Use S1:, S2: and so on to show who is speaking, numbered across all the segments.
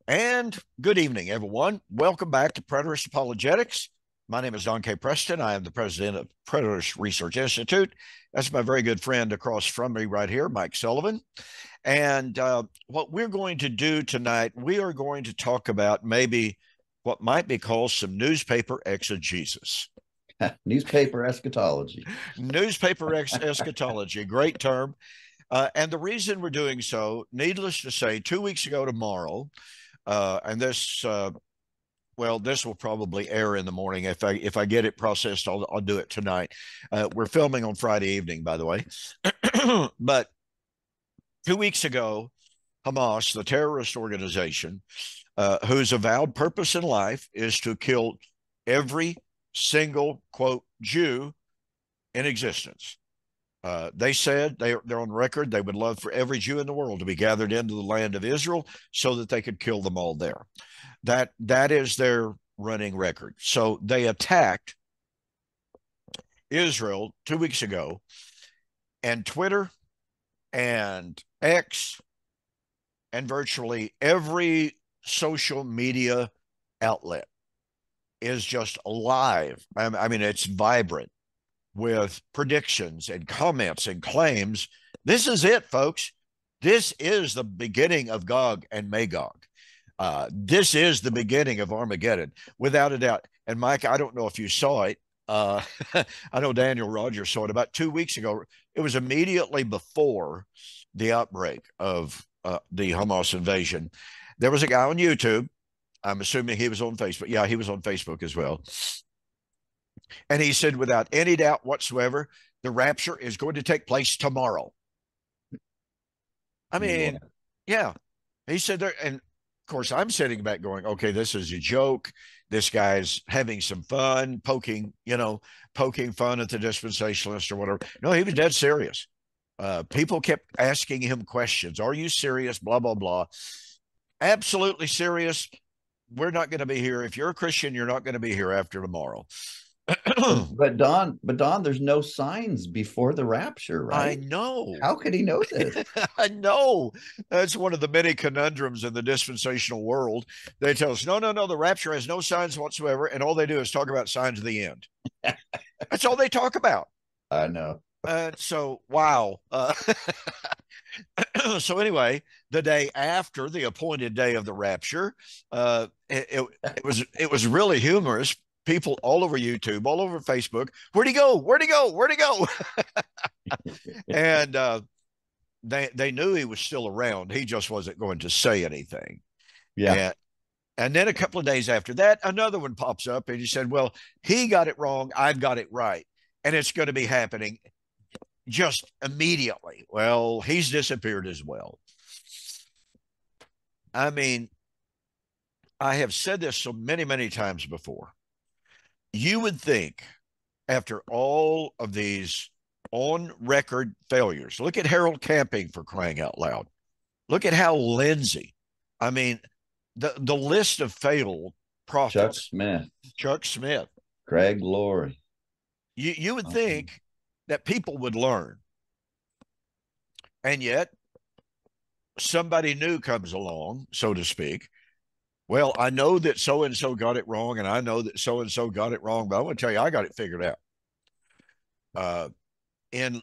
S1: And good evening, everyone. Welcome back to Preterist Apologetics. My name is Don K. Preston. I am the president of Preterist Research Institute. That's my very good friend across from me right here, Mike Sullivan. And what we're going to do tonight, we are going to talk about maybe what might be called some newspaper exegesis.
S2: Newspaper eschatology.
S1: Newspaper eschatology, great term. And the reason we're doing so, needless to say, 2 weeks ago tomorrow, and this will probably air in the morning. If I get it processed, I'll do it tonight. We're filming on Friday evening, by the way. But 2 weeks ago, Hamas, the terrorist organization, whose avowed purpose in life is to kill every single, quote, Jew in existence. They said they're on record they would love for every Jew in the world to be gathered into the land of Israel so that they could kill them all there. That is their running record. So they attacked Israel 2 weeks ago, and Twitter and X and virtually every social media outlet is just alive. I mean, it's vibrant with predictions and comments and claims. This is it, folks. This is the beginning of Gog and Magog. This is the beginning of Armageddon, without a doubt. And Mike, I don't know if you saw it. I know Daniel Rogers saw it about 2 weeks ago. It was immediately before the outbreak of the Hamas invasion. There was a guy on YouTube. I'm assuming he was on Facebook. Yeah, he was on Facebook as well. And he said, without any doubt whatsoever, the rapture is going to take place tomorrow. I mean, yeah. He said there, and of course, I'm sitting back going, okay, this is a joke. This guy's having some fun, poking fun at the dispensationalist or whatever. No, he was dead serious. People kept asking him questions. Are you serious? Blah, blah, blah. Absolutely serious. We're not going to be here. If you're a Christian, you're not going to be here after tomorrow.
S2: but Don, there's no signs before the rapture,
S1: I
S2: right?
S1: know.
S2: How could he know this?
S1: I know. That's one of the many conundrums in the dispensational world. They tell us, no, no, no, the rapture has no signs whatsoever. And all they do is talk about signs of the end. That's all they talk about.
S2: I know.
S1: So, wow. So, anyway, the day after the appointed day of the rapture, it was really humorous. People all over YouTube, all over Facebook. Where'd he go? Where'd he go? Where'd he go? And they knew he was still around. He just wasn't going to say anything.
S2: Yeah.
S1: And then a couple of days after that, another one pops up, and he said, "Well, he got it wrong. I've got it right, and it's going to be happening just immediately." Well, he's disappeared as well. I mean, I have said this so many, many times before. You would think, after all of these on record failures, look at Harold Camping, for crying out loud. Look at Hal Lindsey. I mean, the list of failed
S2: Chuck
S1: prophets.
S2: Smith,
S1: Chuck Smith.
S2: Craig Laurie.
S1: You would think that people would learn. And yet, somebody new comes along, so to speak. Well, I know that so and so got it wrong, and I know that so and so got it wrong, but I want to tell you, I got it figured out. In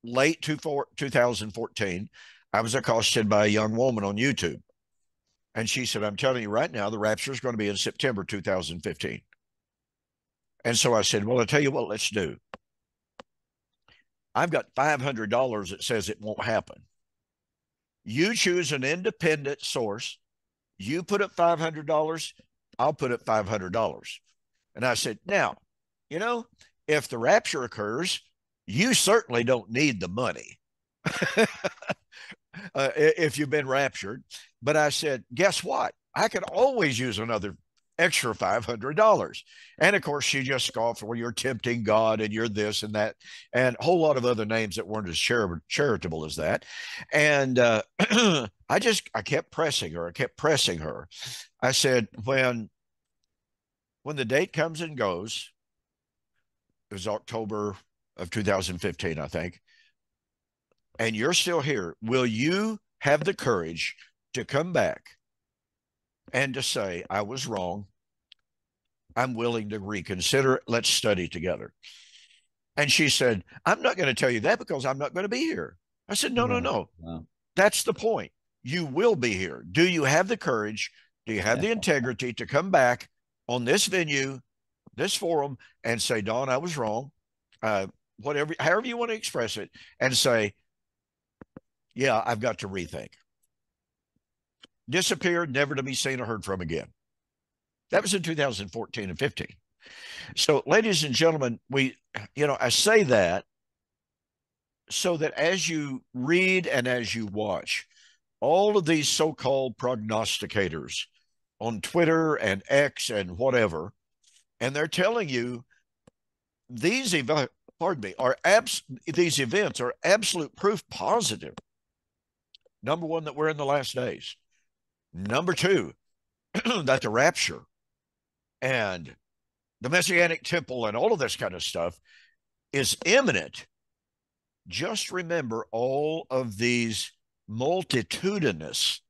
S1: late 2014, I was accosted by a young woman on YouTube, and she said, "I'm telling you right now, the rapture is going to be in September 2015." And so I said, "Well, I'll tell you what, let's do. I've got $500 that says it won't happen. You choose an independent source. You put up $500, I'll put up $500. And I said, now, if the rapture occurs, you certainly don't need the money if you've been raptured. But I said, guess what? I could always use another extra $500. And of course, she just scoffed, well, you're tempting God and you're this and that, and a whole lot of other names that weren't as charitable as that. And I kept pressing her. I kept pressing her. I said, when the date comes and goes, it was October of 2015, I think, and you're still here, will you have the courage to come back and to say, I was wrong. I'm willing to reconsider it. Let's study together. And she said, I'm not going to tell you that because I'm not going to be here. I said, no, no,
S2: Wow.
S1: no.
S2: Wow.
S1: That's the point. You will be here. Do you have the courage? Do you have the integrity to come back on this venue, this forum, and say, Don, I was wrong? Whatever, however you want to express it, and say, yeah, I've got to rethink. Disappeared, never to be seen or heard from again. That was in 2014 and 15. So, ladies and gentlemen, I say that so that as you read and as you watch, all of these so-called prognosticators on Twitter and X and whatever, and they're telling you these these events are absolute proof positive. Number one, that we're in the last days. Number two, that the rapture and the Messianic temple and all of this kind of stuff is imminent. Just remember all of these multitudinous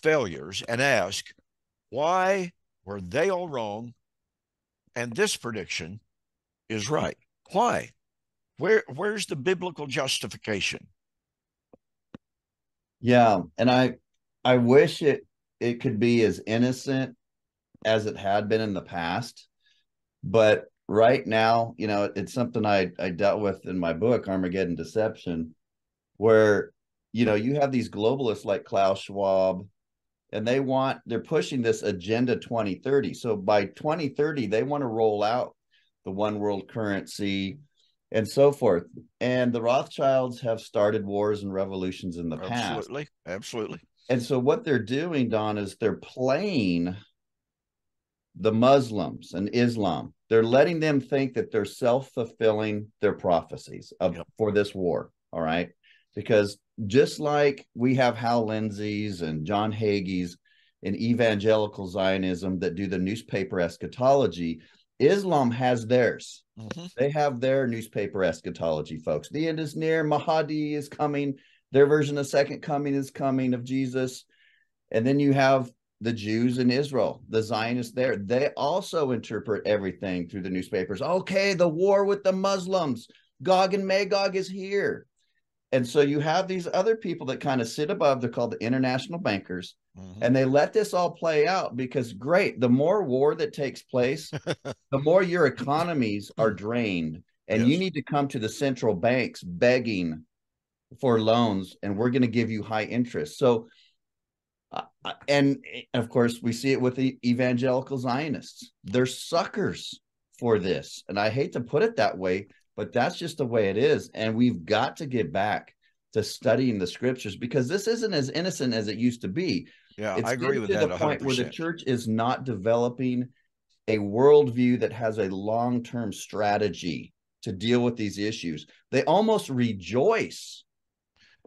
S1: failures and ask, why were they all wrong and this prediction is right? Why? Where's the biblical justification?
S2: Yeah, and I wish it could be as innocent as it had been in the past, but right now, it's something I dealt with in my book, Armageddon Deception, where you have these globalists like Klaus Schwab, and they're pushing this agenda 2030. So by 2030, they want to roll out the one world currency and so forth. And the Rothschilds have started wars and revolutions in the past.
S1: Absolutely. Absolutely.
S2: And so what they're doing, Don, is they're playing the Muslims and Islam. They're letting them think that they're self-fulfilling their prophecies for this war. All right. Because just like we have Hal Lindsey's and John Hagee's in evangelical Zionism that do the newspaper eschatology, Islam has theirs. Mm-hmm. They have their newspaper eschatology, folks. The end is near. Mahdi is coming. Their version of second coming is coming of Jesus. And then you have the Jews in Israel, the Zionists there. They also interpret everything through the newspapers. Okay, the war with the Muslims. Gog and Magog is here. And so you have these other people that kind of sit above. They're called the international bankers. Mm-hmm. And they let this all play out because, great, the more war that takes place, the more your economies are drained. And you need to come to the central banks begging for loans, and we're going to give you high interest. So, and of course, we see it with the evangelical Zionists. They're suckers for this. And I hate to put it that way, but that's just the way it is. And we've got to get back to studying the scriptures because this isn't as innocent as it used to be.
S1: Yeah, I agree with that.
S2: To the point where the church is not developing a worldview that has a long-term strategy to deal with these issues. They almost rejoice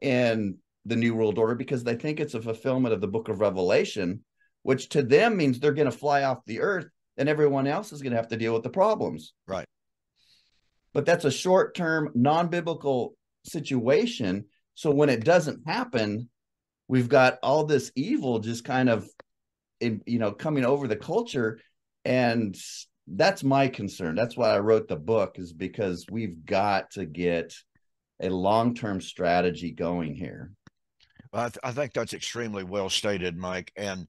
S2: in the New World Order because they think it's a fulfillment of the book of Revelation, which to them means they're going to fly off the earth and everyone else is going to have to deal with the problems.
S1: Right.
S2: But that's a short-term, non-biblical situation. So when it doesn't happen, we've got all this evil just kind of, coming over the culture. And that's my concern. That's why I wrote the book, is because we've got to get a long-term strategy going here.
S1: Well, I think that's extremely well stated, Mike. And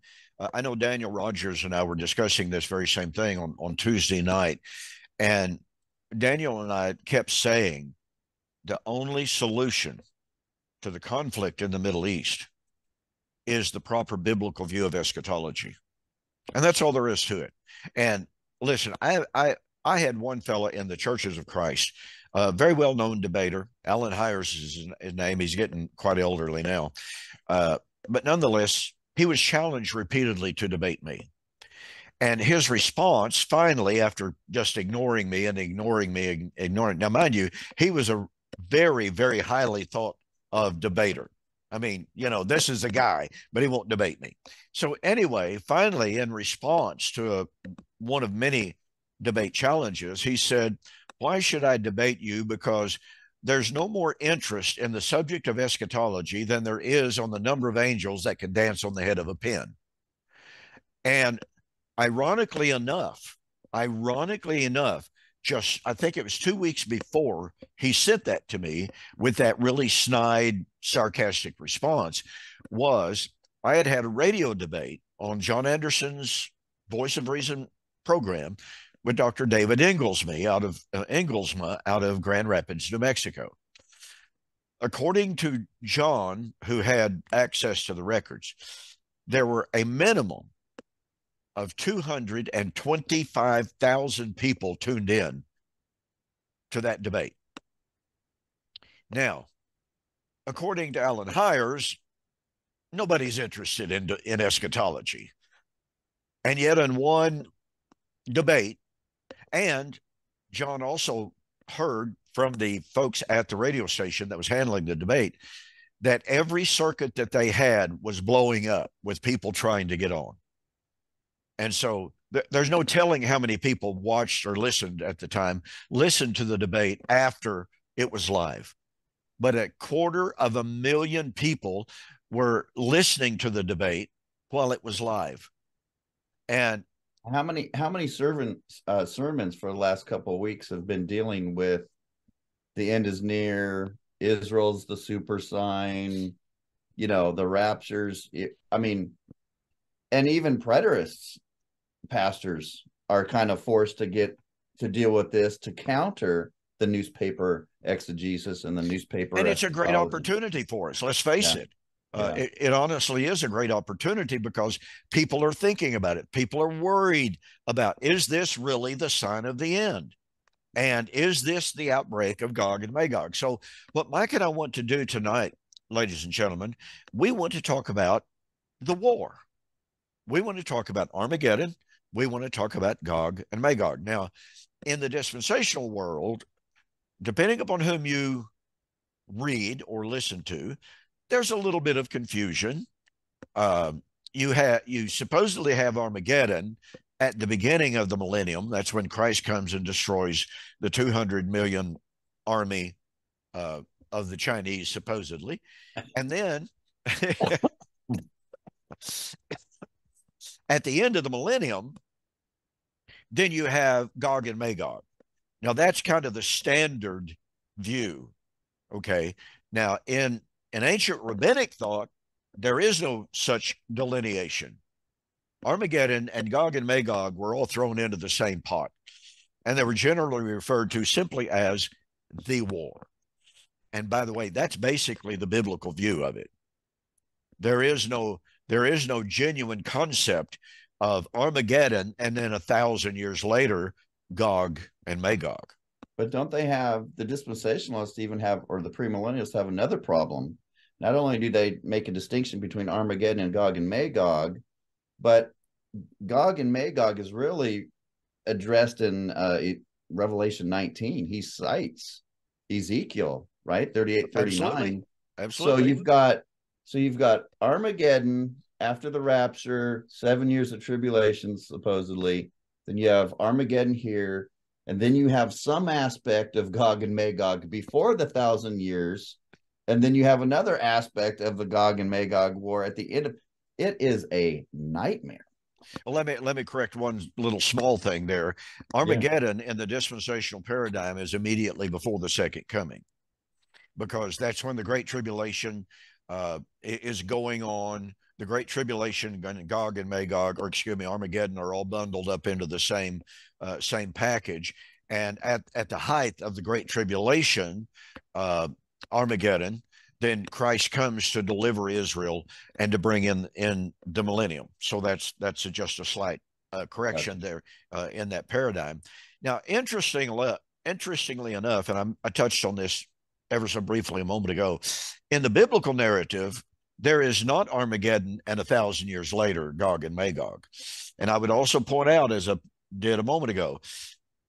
S1: I know Daniel Rogers and I were discussing this very same thing on Tuesday night. And Daniel and I kept saying the only solution to the conflict in the Middle East is the proper biblical view of eschatology. And that's all there is to it. And listen, I had one fella in the Churches of Christ, a very well-known debater. Alan Hires is his name. He's getting quite elderly now. But nonetheless, he was challenged repeatedly to debate me. And his response, finally, after just ignoring me, now, mind you, he was a very, very highly thought of debater. I mean, this is a guy, but he won't debate me. So anyway, finally, in response to one of many debate challenges, he said, why should I debate you? Because there's no more interest in the subject of eschatology than there is on the number of angels that can dance on the head of a pin. And ironically enough, just I think it was 2 weeks before he sent that to me with that really snide, sarcastic response, was I had a radio debate on John Anderson's Voice of Reason program with Dr. David Inglesma out of Grand Rapids, New Mexico. According to John, who had access to the records, there were a minimum of 225,000 people tuned in to that debate. Now, according to Alan Hires, nobody's interested in eschatology. And yet, in one debate, and John also heard from the folks at the radio station that was handling the debate that every circuit that they had was blowing up with people trying to get on. And so there's no telling how many people watched or listened at the time, listened to the debate after it was live. But 250,000 people were listening to the debate while it was live. And
S2: how many sermons for the last couple of weeks have been dealing with the end is near, Israel's the super sign, the raptures? I mean, and even preterists pastors are kind of forced to deal with this to counter the newspaper exegesis and the newspaper.
S1: And it's a great opportunity for us. Let's face it. It honestly is a great opportunity because people are thinking about it. People are worried about, is this really the sign of the end? And is this the outbreak of Gog and Magog? So what Mike and I want to do tonight, ladies and gentlemen, we want to talk about the war. We want to talk about Armageddon. We want to talk about Gog and Magog. Now, in the dispensational world, depending upon whom you read or listen to, there's a little bit of confusion. You supposedly have Armageddon at the beginning of the millennium. That's when Christ comes and destroys the 200 million army of the Chinese, supposedly. And then at the end of the millennium, then you have Gog and Magog. Now, that's kind of the standard view. Okay. Now, in ancient rabbinic thought, there is no such delineation. Armageddon and Gog and Magog were all thrown into the same pot, and they were generally referred to simply as the war. And by the way, that's basically the biblical view of it. There is no genuine concept of Armageddon and then 1,000 years later, Gog and Magog.
S2: But don't they have, the dispensationalists even have, or the premillennialists have another problem? Not only do they make a distinction between Armageddon and Gog and Magog, but Gog and Magog is really addressed in Revelation 19. He cites Ezekiel, right? 38, 39.
S1: Absolutely.
S2: So you've got Armageddon after the rapture, 7 years of tribulation, supposedly. Then you have Armageddon here. And then you have some aspect of Gog and Magog before the 1,000 years. And then you have another aspect of the Gog and Magog war at the end of it. Is a nightmare.
S1: Well, let me correct one little small thing there. Armageddon in the dispensational paradigm is immediately before the second coming, because that's when the Great Tribulation is going on. The Great Tribulation, Gog and Magog, or excuse me, Armageddon, are all bundled up into the same package. And at the height of the Great Tribulation, Armageddon, then Christ comes to deliver Israel and to bring in the millennium. So that's just a slight correction there in that paradigm. Now, interestingly enough, and I touched on this ever so briefly a moment ago, in the biblical narrative, there is not Armageddon and 1,000 years later, Gog and Magog. And I would also point out, as I did a moment ago,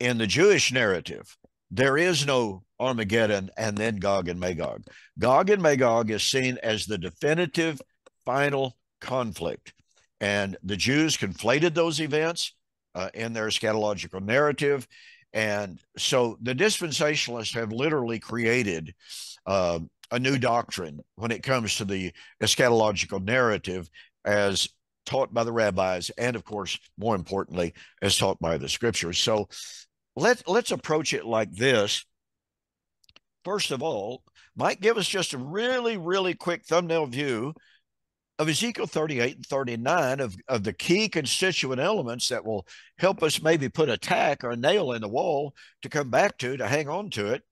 S1: in the Jewish narrative, there is no Armageddon and then Gog and Magog. Gog and Magog is seen as the definitive final conflict. And the Jews conflated those events in their eschatological narrative. And so the dispensationalists have literally created a new doctrine when it comes to the eschatological narrative as taught by the rabbis, and of course, more importantly, as taught by the scriptures. So let's approach it like this. First of all, Mike, give us just a really, really quick thumbnail view of Ezekiel 38 and 39 of the key constituent elements that will help us maybe put a tack or a nail in the wall to come back to hang on to it,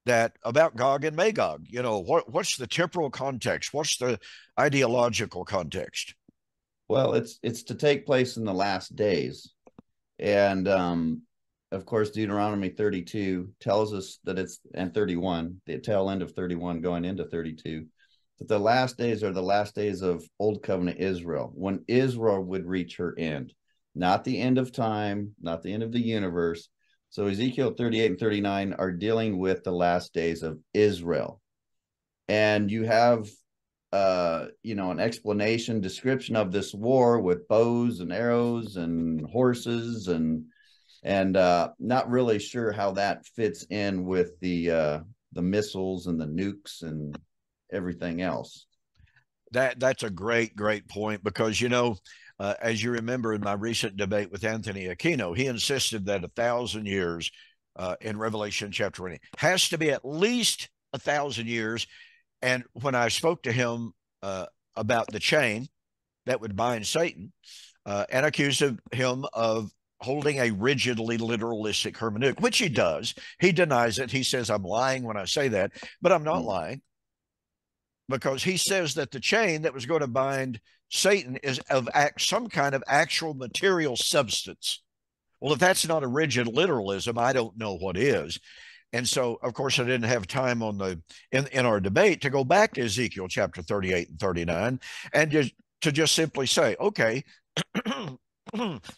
S1: that about Gog and Magog. You know, what's the temporal context? What's the ideological context?
S2: Well, it's to take place in the last days. And of course, Deuteronomy 32 tells us that it's, and 31, the tail end of 31 going into 32, that the last days are the last days of Old Covenant Israel, when Israel would reach her end, not the end of time, not the end of the universe. So Ezekiel 38 and 39 are dealing with the last days of Israel. And you have, an explanation, description of this war with bows and arrows and horses, and not really sure how that fits in with the missiles and the nukes and everything else.
S1: That's a great point, because as you remember in my recent debate with Anthony Aquino, he insisted that 1,000 years in Revelation chapter 20 has to be at least 1,000 years. And when I spoke to him about the chain that would bind Satan, and accused him of holding a rigidly literalistic hermeneutic, which he does. He denies it. He says, I'm lying when I say that, but I'm not lying, because he says that the chain that was going to bind Satan is of some kind of actual material substance. Well, if that's not a rigid literalism, I don't know what is. And so, of course, I didn't have time in our debate to go back to Ezekiel chapter 38 and 39 and to just simply say, okay,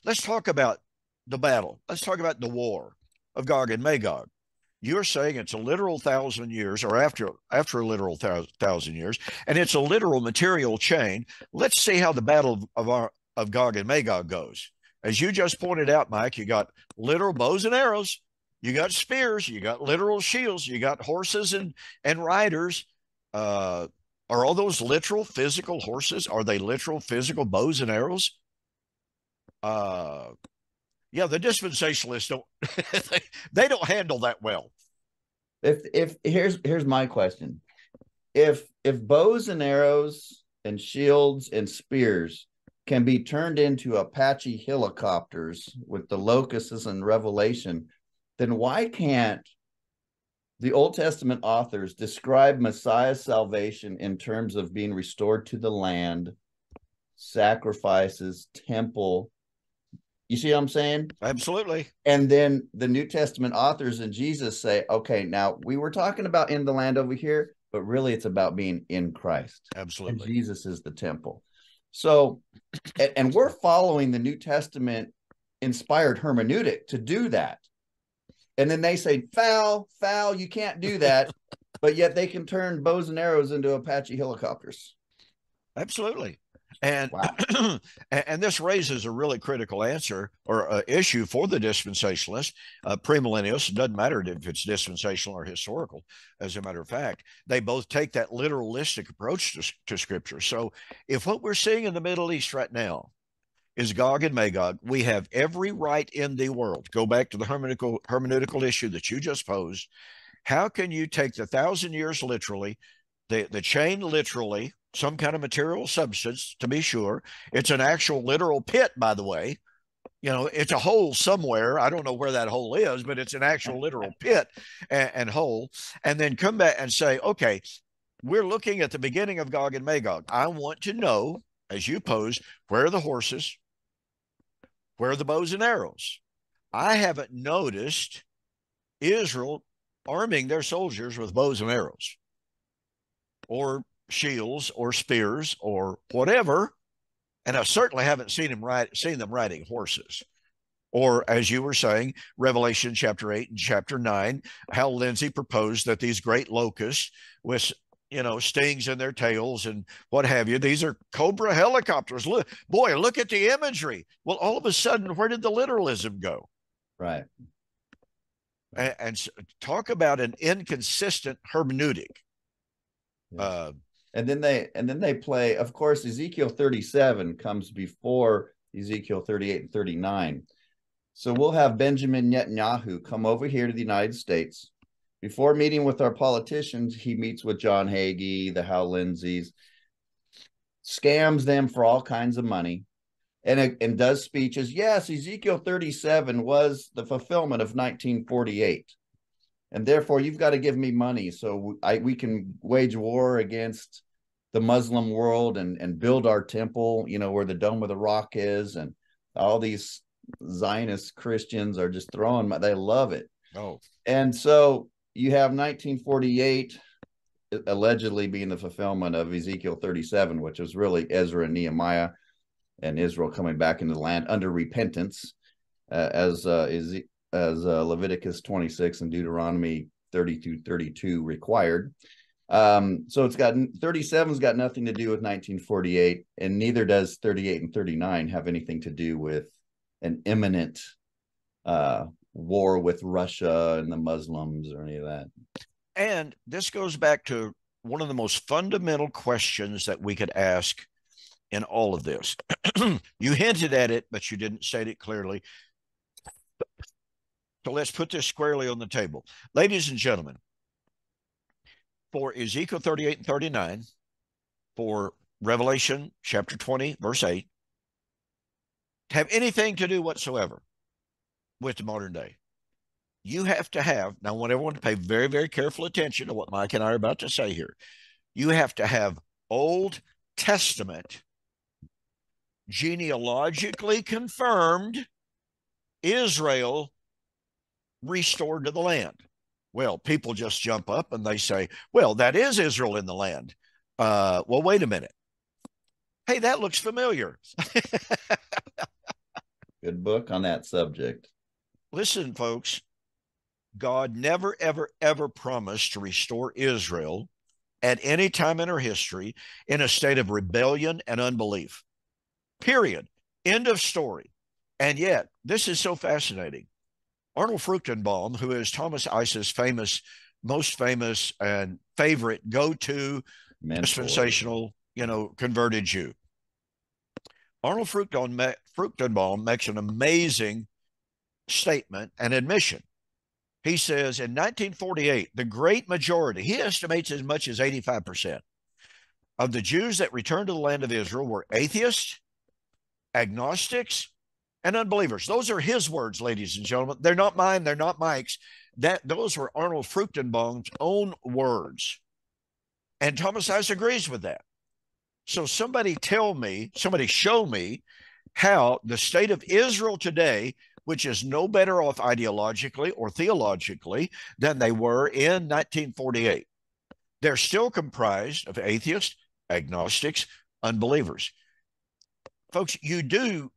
S1: let's talk about the battle. Let's talk about the war of Gog and Magog. You're saying it's a literal 1,000 years, or after a literal 1,000 years, and it's a literal material chain. Let's see how the battle of Gog and Magog goes. As you just pointed out, Mike, you got literal bows and arrows, you got spears, you got literal shields, you got horses and riders. Are all those literal physical horses? Are they literal physical bows and arrows? Yeah, the dispensationalists don't they don't handle that well.
S2: If here's my question. If bows and arrows and shields and spears can be turned into Apache helicopters with the locusts and Revelation, then why can't the Old Testament authors describe Messiah's salvation in terms of being restored to the land, sacrifices, temple? You see what I'm saying?
S1: Absolutely.
S2: And then the New Testament authors and Jesus say, okay, now we were talking about in the land over here, but really it's about being in Christ.
S1: Absolutely.
S2: And Jesus is the temple. So, and we're following the New Testament inspired hermeneutic to do that. And then they say, foul, you can't do that. But yet they can turn bows and arrows into Apache helicopters.
S1: Absolutely. And
S2: wow.
S1: And this raises a really critical answer or issue for the dispensationalists, premillennialists. It doesn't matter if it's dispensational or historical. As a matter of fact, they both take that literalistic approach to Scripture. So if what we're seeing in the Middle East right now is Gog and Magog, we have every right in the world. Go back to the hermeneutical issue that you just posed. How can you take the 1,000 years literally, the chain literally, some kind of material substance, to be sure? It's an actual literal pit, by the way. It's a hole somewhere. I don't know where that hole is, but it's an actual literal pit and hole. And then come back and say, okay, we're looking at the beginning of Gog and Magog. I want to know, as you posed, where are the horses? Where are the bows and arrows? I haven't noticed Israel arming their soldiers with bows and arrows or shields or spears or whatever. And I certainly haven't seen them riding horses. Or, as you were saying, Revelation chapter 8 and chapter 9, how Lindsay proposed that these great locusts with stings in their tails and what have you, these are Cobra helicopters. Look at the imagery. Well, all of a sudden, where did the literalism go?
S2: Right.
S1: And talk about an inconsistent hermeneutic.
S2: Yes. And then they play, of course, Ezekiel 37 comes before Ezekiel 38 and 39. So we'll have Benjamin Netanyahu come over here to the United States. Before meeting with our politicians, he meets with John Hagee, the Hal Lindsays, scams them for all kinds of money, and does speeches. Yes, Ezekiel 37 was the fulfillment of 1948. And therefore, you've got to give me money so we can wage war against the Muslim world and build our temple, where the Dome of the Rock is. And all these Zionist Christians are just they love it.
S1: Oh.
S2: And so you have 1948 allegedly being the fulfillment of Ezekiel 37, which was really Ezra and Nehemiah and Israel coming back into the land under repentance, as Leviticus 26 and Deuteronomy 32 required. So it's got 37's got nothing to do with 1948, and neither does 38 and 39 have anything to do with an imminent war with Russia and the Muslims or any of that.
S1: And this goes back to one of the most fundamental questions that we could ask in all of this. You hinted at it, but you didn't state it clearly. So let's put this squarely on the table. Ladies and gentlemen, for Ezekiel 38 and 39, for Revelation chapter 20, verse 8, have anything to do whatsoever with the modern day, you have to have, now I want everyone to pay very, very careful attention to what Mike and I are about to say here. You have to have Old Testament, genealogically confirmed Israel restored to the land. Well, people just jump up and they say, well, that is Israel in the land. Well, wait a minute. Hey, that looks familiar.
S2: Good book on that subject.
S1: Listen, folks, God never, ever, ever promised to restore Israel at any time in her history in a state of rebellion and unbelief. Period. End of story. And yet, this is so fascinating. Arnold Fruchtenbaum, who is Thomas Ice's most famous and favorite go-to dispensational, converted Jew. Arnold Fruchtenbaum makes an amazing statement and admission. He says in 1948, the great majority, he estimates as much as 85% of the Jews that returned to the land of Israel were atheists, agnostics, and unbelievers. Those are his words, ladies and gentlemen. They're not mine. They're not Mike's. Those were Arnold Fruchtenbaum's own words. And Thomas Ice agrees with that. So somebody show me how the state of Israel today, which is no better off ideologically or theologically than they were in 1948. They're still comprised of atheists, agnostics, unbelievers. Folks, you do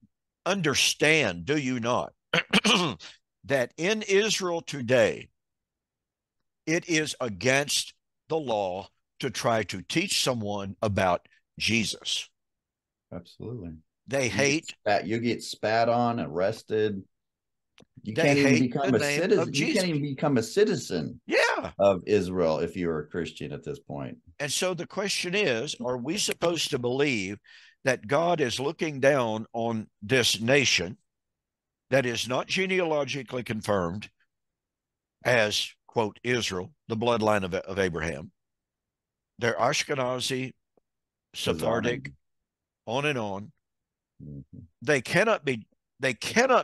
S1: understand, do you not, that in Israel today, it is against the law to try to teach someone about Jesus.
S2: Absolutely.
S1: They hate.
S2: You get spat on, arrested. You can't even become a citizen. You can't even become a citizen of Israel if you're a Christian at this point.
S1: And so the question is, are we supposed to believe that God is looking down on this nation that is not genealogically confirmed as, quote, Israel, the bloodline of Abraham? They're Ashkenazi, Sephardic, on and on. Mm-hmm. They cannot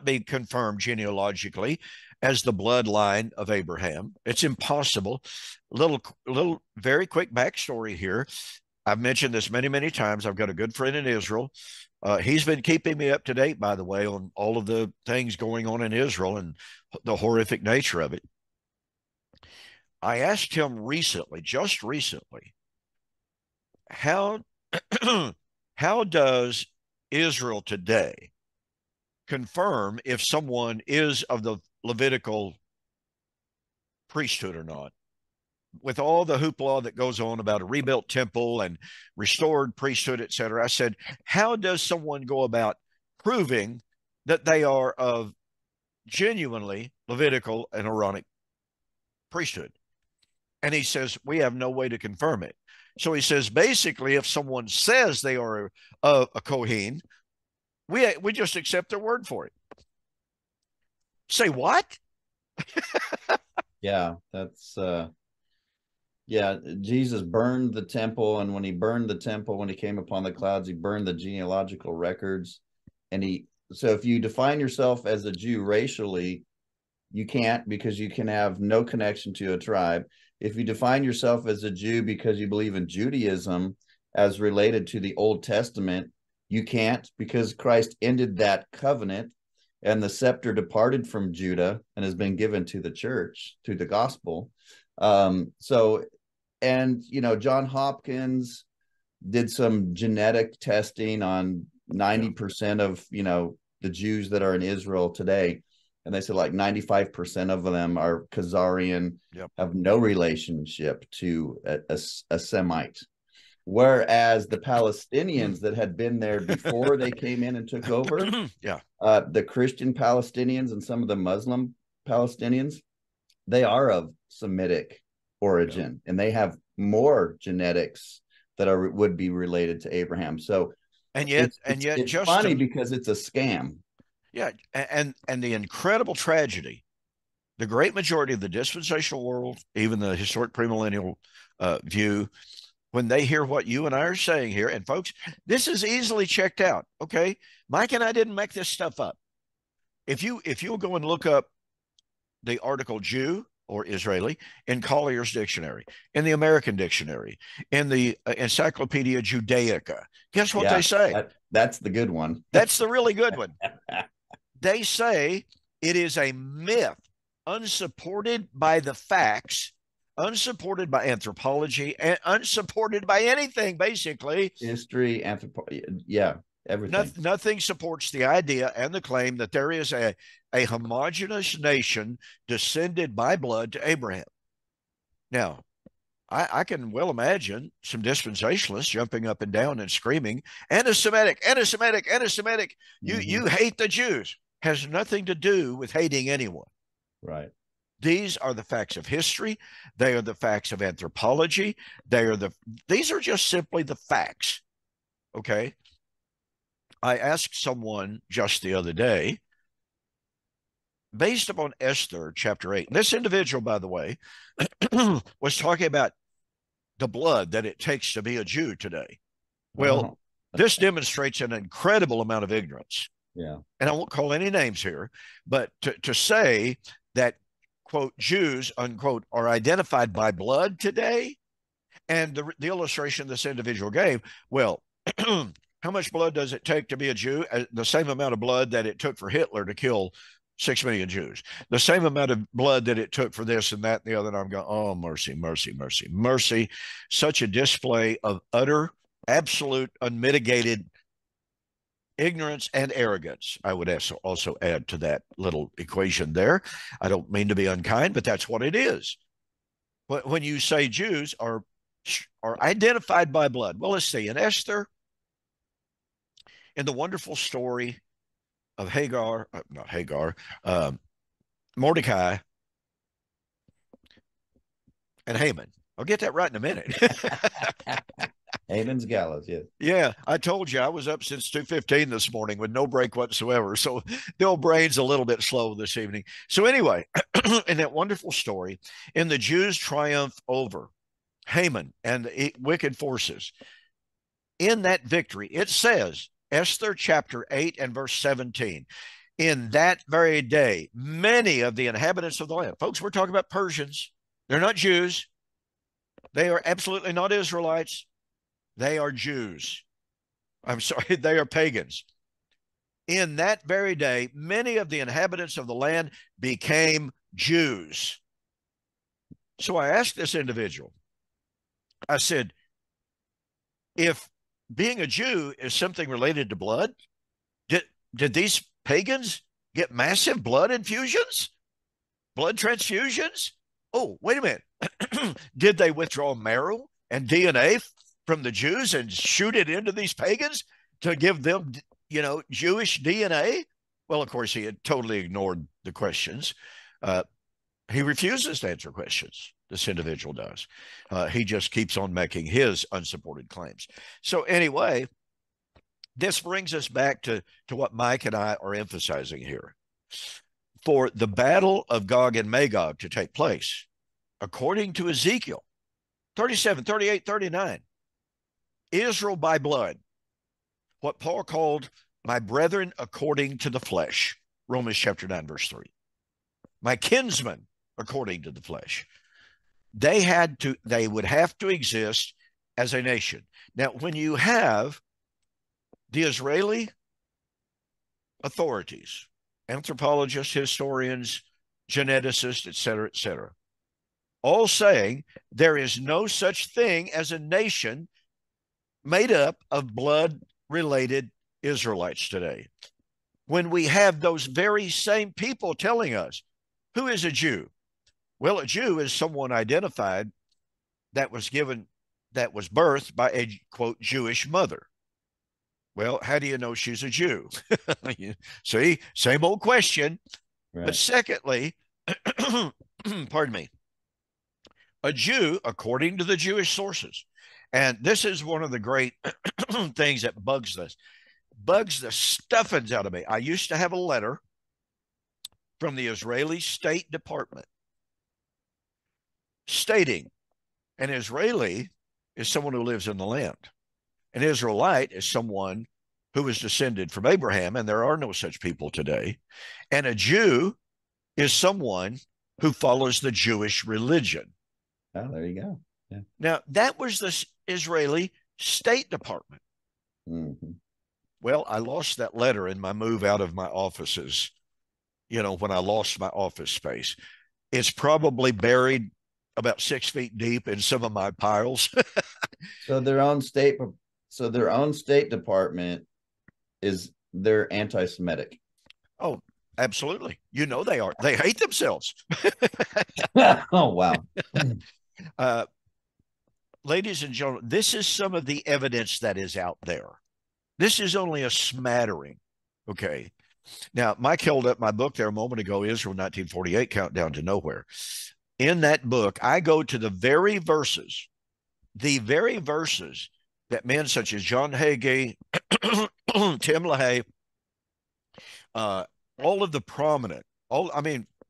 S1: be confirmed genealogically as the bloodline of Abraham. It's impossible. Little very quick backstory here. I've mentioned this many, many times. I've got a good friend in Israel. He's been keeping me up to date, by the way, on all of the things going on in Israel and the horrific nature of it. I asked him just recently, how does Israel today confirm if someone is of the Levitical priesthood or not? With all the hoopla that goes on about a rebuilt temple and restored priesthood, et cetera, I said, how does someone go about proving that they are of genuinely Levitical and Aaronic priesthood? And he says, we have no way to confirm it. So he says, basically, if someone says they are a Kohen, we just accept their word for it. Say what?
S2: Yeah, that's yeah, Jesus burned the temple, and when he burned the temple, when he came upon the clouds, he burned the genealogical records. And so if you define yourself as a Jew racially, you can't, because you can have no connection to a tribe. If you define yourself as a Jew because you believe in Judaism as related to the Old Testament, you can't, because Christ ended that covenant and the scepter departed from Judah and has been given to the church, to the gospel. So, and, John Hopkins did some genetic testing on 90% of, the Jews that are in Israel today. And they said like 95% of them are Khazarian, have no relationship to a Semite. Whereas the Palestinians that had been there before they came in and took over, the Christian Palestinians and some of the Muslim Palestinians, they are of Semitic origin, and they have more genetics that would be related to Abraham. So, it's funny because it's a scam.
S1: Yeah, and the incredible tragedy, the great majority of the dispensational world, even the historic premillennial view, when they hear what you and I are saying here, and folks, this is easily checked out. Okay, Mike and I didn't make this stuff up. If you'll go and look up the article Jew or Israeli in Collier's dictionary, in the American dictionary, in the Encyclopedia Judaica, guess what they say?
S2: That's the good one.
S1: That's the really good one. They say it is a myth, unsupported by the facts, unsupported by anthropology, and unsupported by anything, basically.
S2: History, anthropology, everything.
S1: Nothing supports the idea and the claim that there is a homogenous nation descended by blood to Abraham. Now, I can well imagine some dispensationalists jumping up and down and screaming, anti-Semitic, anti-Semitic, anti-Semitic. You hate the Jews. Has nothing to do with hating anyone.
S2: Right.
S1: These are the facts of history. They are the facts of anthropology. These are just simply the facts. Okay. I asked someone just the other day, based upon Esther chapter 8. This individual, by the way, was talking about the blood that it takes to be a Jew today. Well, this demonstrates an incredible amount of ignorance.
S2: Yeah.
S1: And I won't call any names here, but to say that, quote, Jews, unquote, are identified by blood today, and the illustration this individual gave, well, how much blood does it take to be a Jew? The same amount of blood that it took for Hitler to kill 6 million Jews. The same amount of blood that it took for this and that and the other. And I'm going, oh, mercy, mercy, mercy, mercy. Such a display of utter, absolute, unmitigated ignorance and arrogance. I would also add to that little equation there. I don't mean to be unkind, but that's what it is. When you say Jews are identified by blood, well, let's see. In Esther, in the wonderful story of Mordecai and Haman. I'll get that right in a minute.
S2: Haman's gallows, yes.
S1: Yeah, I told you I was up since 2:15 this morning with no break whatsoever. So the old brain's a little bit slow this evening. So anyway, in that wonderful story, in the Jews' triumph over Haman and the wicked forces, in that victory, it says, Esther chapter 8 and verse 17, in that very day, many of the inhabitants of the land, folks, we're talking about Persians. They're not Jews. They are absolutely not Israelites. They are Jews. I'm sorry, they are pagans. In that very day, many of the inhabitants of the land became Jews. So I asked this individual, I said, if being a Jew is something related to blood, did these pagans get massive blood infusions? Blood transfusions? Oh, wait a minute. Did they withdraw marrow and DNA from the Jews and shoot it into these pagans to give them, Jewish DNA? Well, of course, he had totally ignored the questions. He refuses to answer questions. This individual does. He just keeps on making his unsupported claims. So anyway, this brings us back to what Mike and I are emphasizing here. For the battle of Gog and Magog to take place, according to Ezekiel 37, 38, 39, Israel by blood, what Paul called my brethren according to the flesh, Romans chapter 9, verse 3. My kinsmen according to the flesh. They would have to exist as a nation. Now, when you have the Israeli authorities, anthropologists, historians, geneticists, et cetera, all saying there is no such thing as a nation made up of blood-related Israelites today. When we have those very same people telling us, who is a Jew? Well, a Jew is someone identified that was birthed by a, quote, Jewish mother. Well, how do you know she's a Jew? See, same old question. Right. But secondly, pardon me, a Jew, according to the Jewish sources, and this is one of the great things that bugs the stuffings out of me. I used to have a letter from the Israeli State Department stating an Israeli is someone who lives in the land. An Israelite is someone who is descended from Abraham, and there are no such people today. And a Jew is someone who follows the Jewish religion.
S2: Oh, there you go.
S1: Yeah. Now, that was the Israeli State Department.
S2: Mm-hmm.
S1: Well, I lost that letter in my move out of my offices, when I lost my office space. It's probably buried about 6 feet deep in some of my piles.
S2: So their own state department they're anti-Semitic.
S1: Oh, absolutely. They are. They hate themselves.
S2: Oh, wow.
S1: Ladies and gentlemen, this is some of the evidence that is out there. This is only a smattering. Okay. Now, Mike held up my book there a moment ago, Israel 1948, Countdown to Nowhere. In that book, I go to the very verses that men such as John Hagee, Tim LaHaye, all of the prominent,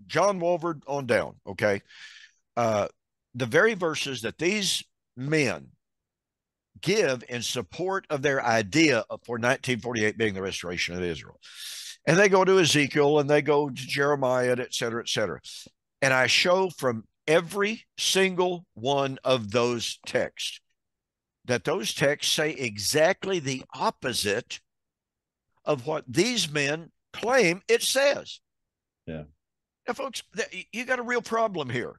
S1: John Walford on down, okay? The very verses that these men give in support of their idea for 1948 being the restoration of Israel. And they go to Ezekiel and they go to Jeremiah, et cetera, et cetera. And I show from every single one of those texts that those texts say exactly the opposite of what these men claim it says.
S2: Yeah.
S1: Now, folks, you got a real problem here.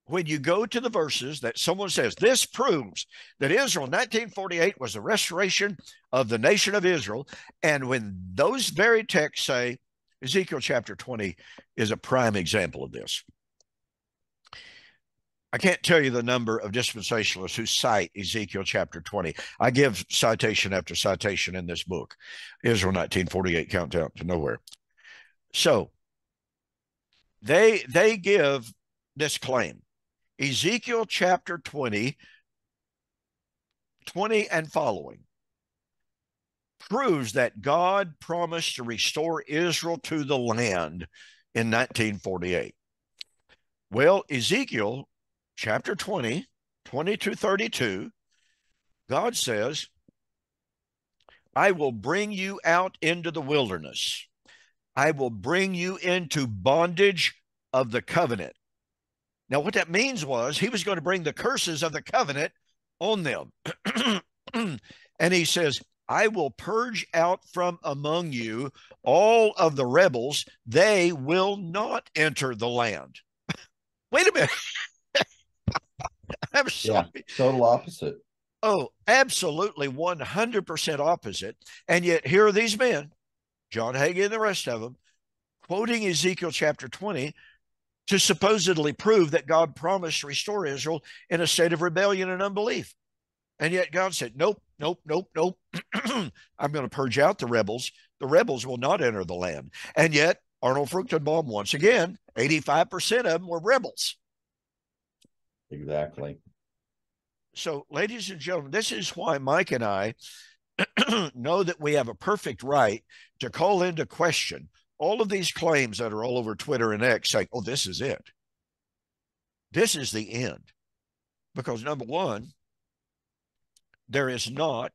S1: When you go to the verses that someone says, this proves that Israel in 1948 was the restoration of the nation of Israel, and when those very texts say, Ezekiel chapter 20 is a prime example of this. I can't tell you the number of dispensationalists who cite Ezekiel chapter 20. I give citation after citation in this book, Israel 1948, Countdown to Nowhere. So they give this claim. Ezekiel chapter 20 and following proves that God promised to restore Israel to the land in 1948. Well, Ezekiel chapter 20, 22-32, God says, I will bring you out into the wilderness. I will bring you into bondage of the covenant. Now, what that means was he was going to bring the curses of the covenant on them. And he says, I will purge out from among you all of the rebels. They will not enter the land. Wait a minute. I'm sorry.
S2: Yeah, total opposite.
S1: Oh, absolutely 100% opposite. And yet here are these men, John Hagee and the rest of them, quoting Ezekiel chapter 20 to supposedly prove that God promised to restore Israel in a state of rebellion and unbelief. And yet God said, nope, nope, nope, nope. I'm going to purge out the rebels. The rebels will not enter the land. And yet Arnold Fruchtenbaum, once again, 85% of them were rebels.
S2: Exactly.
S1: So, ladies and gentlemen, this is why Mike and I know that we have a perfect right to call into question all of these claims that are all over Twitter and X saying, oh, this is it. This is the end. Because number one, there is not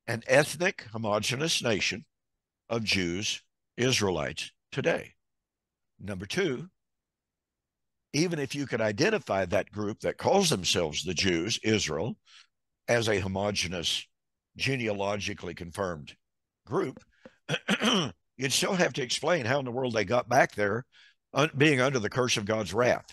S1: an ethnic homogenous nation of Jews, Israelites today. Number two, even if you could identify that group that calls themselves the Jews, Israel, as a homogenous, genealogically confirmed group, you'd still have to explain how in the world they got back there, being under the curse of God's wrath.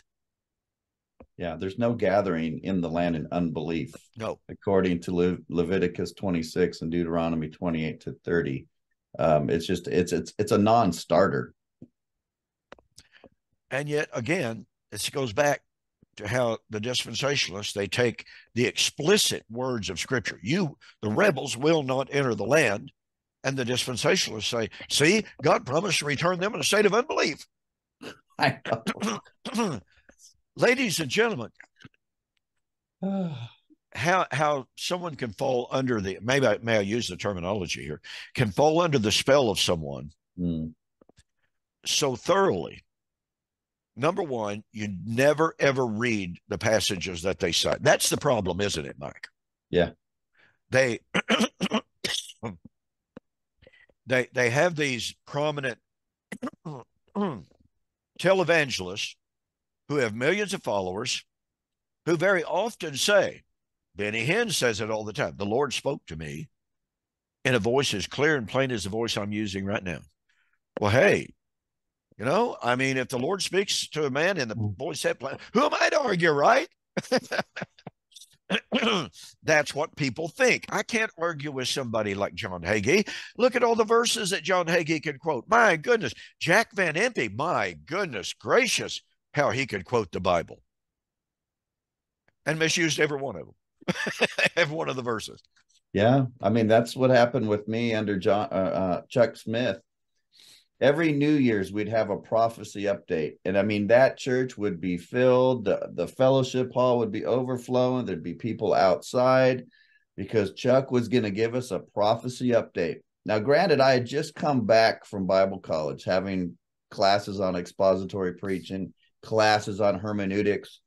S2: Yeah, there's no gathering in the land in unbelief.
S1: No.
S2: According to Leviticus 26 and Deuteronomy 28 to 30. It's a non-starter.
S1: And yet, again, this goes back to how the dispensationalists, they take the explicit words of Scripture. The rebels, will not enter the land. And the dispensationalists say, see, God promised to return them in a state of unbelief.
S2: I
S1: know. Ladies and gentlemen, how someone can fall under the, may I use the terminology here, can fall under the spell of someone so thoroughly. Number one, you never ever read the passages that they cite. That's the problem, isn't it, Mike?
S2: Yeah.
S1: They have these prominent televangelists who have millions of followers, who very often say, Benny Hinn says it all the time, the Lord spoke to me in a voice as clear and plain as the voice I'm using right now. Well, hey, I mean, if the Lord speaks to a man in the voice that plain, who am I to argue, right? That's what people think. I can't argue with somebody like John Hagee. Look at all the verses that John Hagee can quote. My goodness. Jack Van Impe, my goodness gracious, how he could quote the Bible. And misused every one of them. Every one of the verses.
S2: Yeah. I mean, that's what happened with me under Chuck Smith. Every New Year's, we'd have a prophecy update. And I mean, that church would be filled. The fellowship hall would be overflowing. There'd be people outside because Chuck was going to give us a prophecy update. Now, granted, I had just come back from Bible college, having classes on expository preaching, classes on hermeneutics.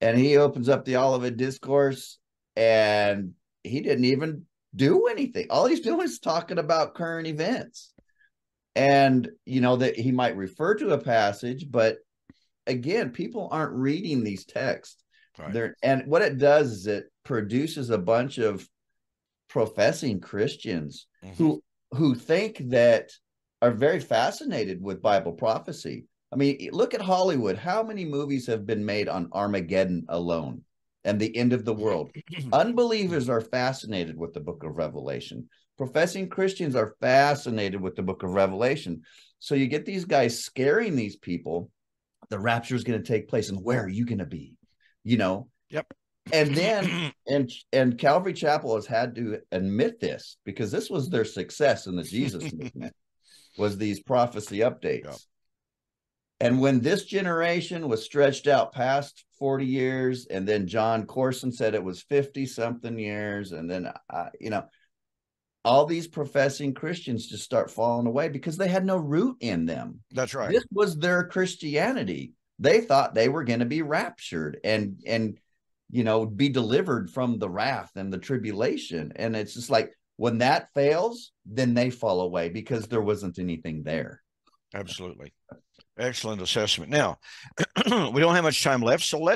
S2: And he opens up the Olivet Discourse, and he didn't even do anything. All he's doing is talking about current events. And, that he might refer to a passage, but again, people aren't reading these texts. Right. And what it does is it produces a bunch of professing Christians who think that are very fascinated with Bible prophecy. I mean, look at Hollywood. How many movies have been made on Armageddon alone and the end of the world? Unbelievers are fascinated with the book of Revelation. Professing Christians are fascinated with the book of Revelation. So you get these guys scaring these people. The rapture is going to take place, and where are you going to be?
S1: Yep.
S2: And then and Calvary Chapel has had to admit this, because this was their success in the Jesus movement, was these prophecy updates. Yep. And when this generation was stretched out past 40 years, and then John Corson said it was 50 something years, and then all these professing Christians just start falling away because they had no root in them.
S1: That's right.
S2: This was their Christianity. They thought they were going to be raptured and be delivered from the wrath and the tribulation. And it's just like, when that fails, then they fall away because there wasn't anything there.
S1: Absolutely. Excellent assessment. Now, we don't have much time left, so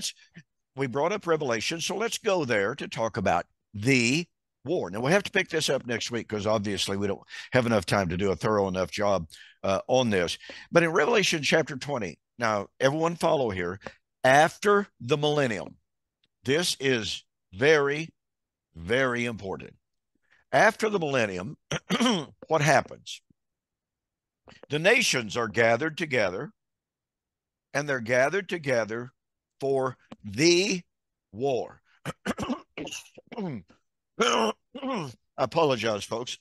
S1: we brought up Revelation, so let's go there to talk about the war. Now, we have to pick this up next week because obviously we don't have enough time to do a thorough enough job on this. But in Revelation chapter 20, now, everyone follow here, after the millennium, this is very, very important. After the millennium, what happens? The nations are gathered together, and they're gathered together for the war. I apologize, folks.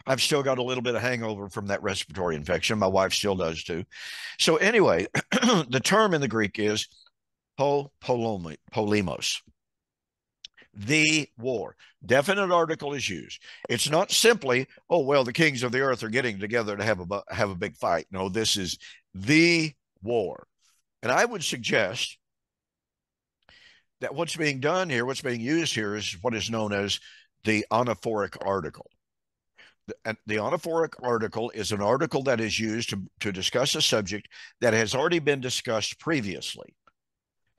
S1: I've still got a little bit of hangover from that respiratory infection. My wife still does too. So anyway, the term in the Greek is polemos, the war. Definite article is used. It's not simply, oh, well, the kings of the earth are getting together to have a big fight. No, this is the war. And I would suggest that what's being done here, what's being used here is what is known as the anaphoric article. The anaphoric article is an article that is used to discuss a subject that has already been discussed previously.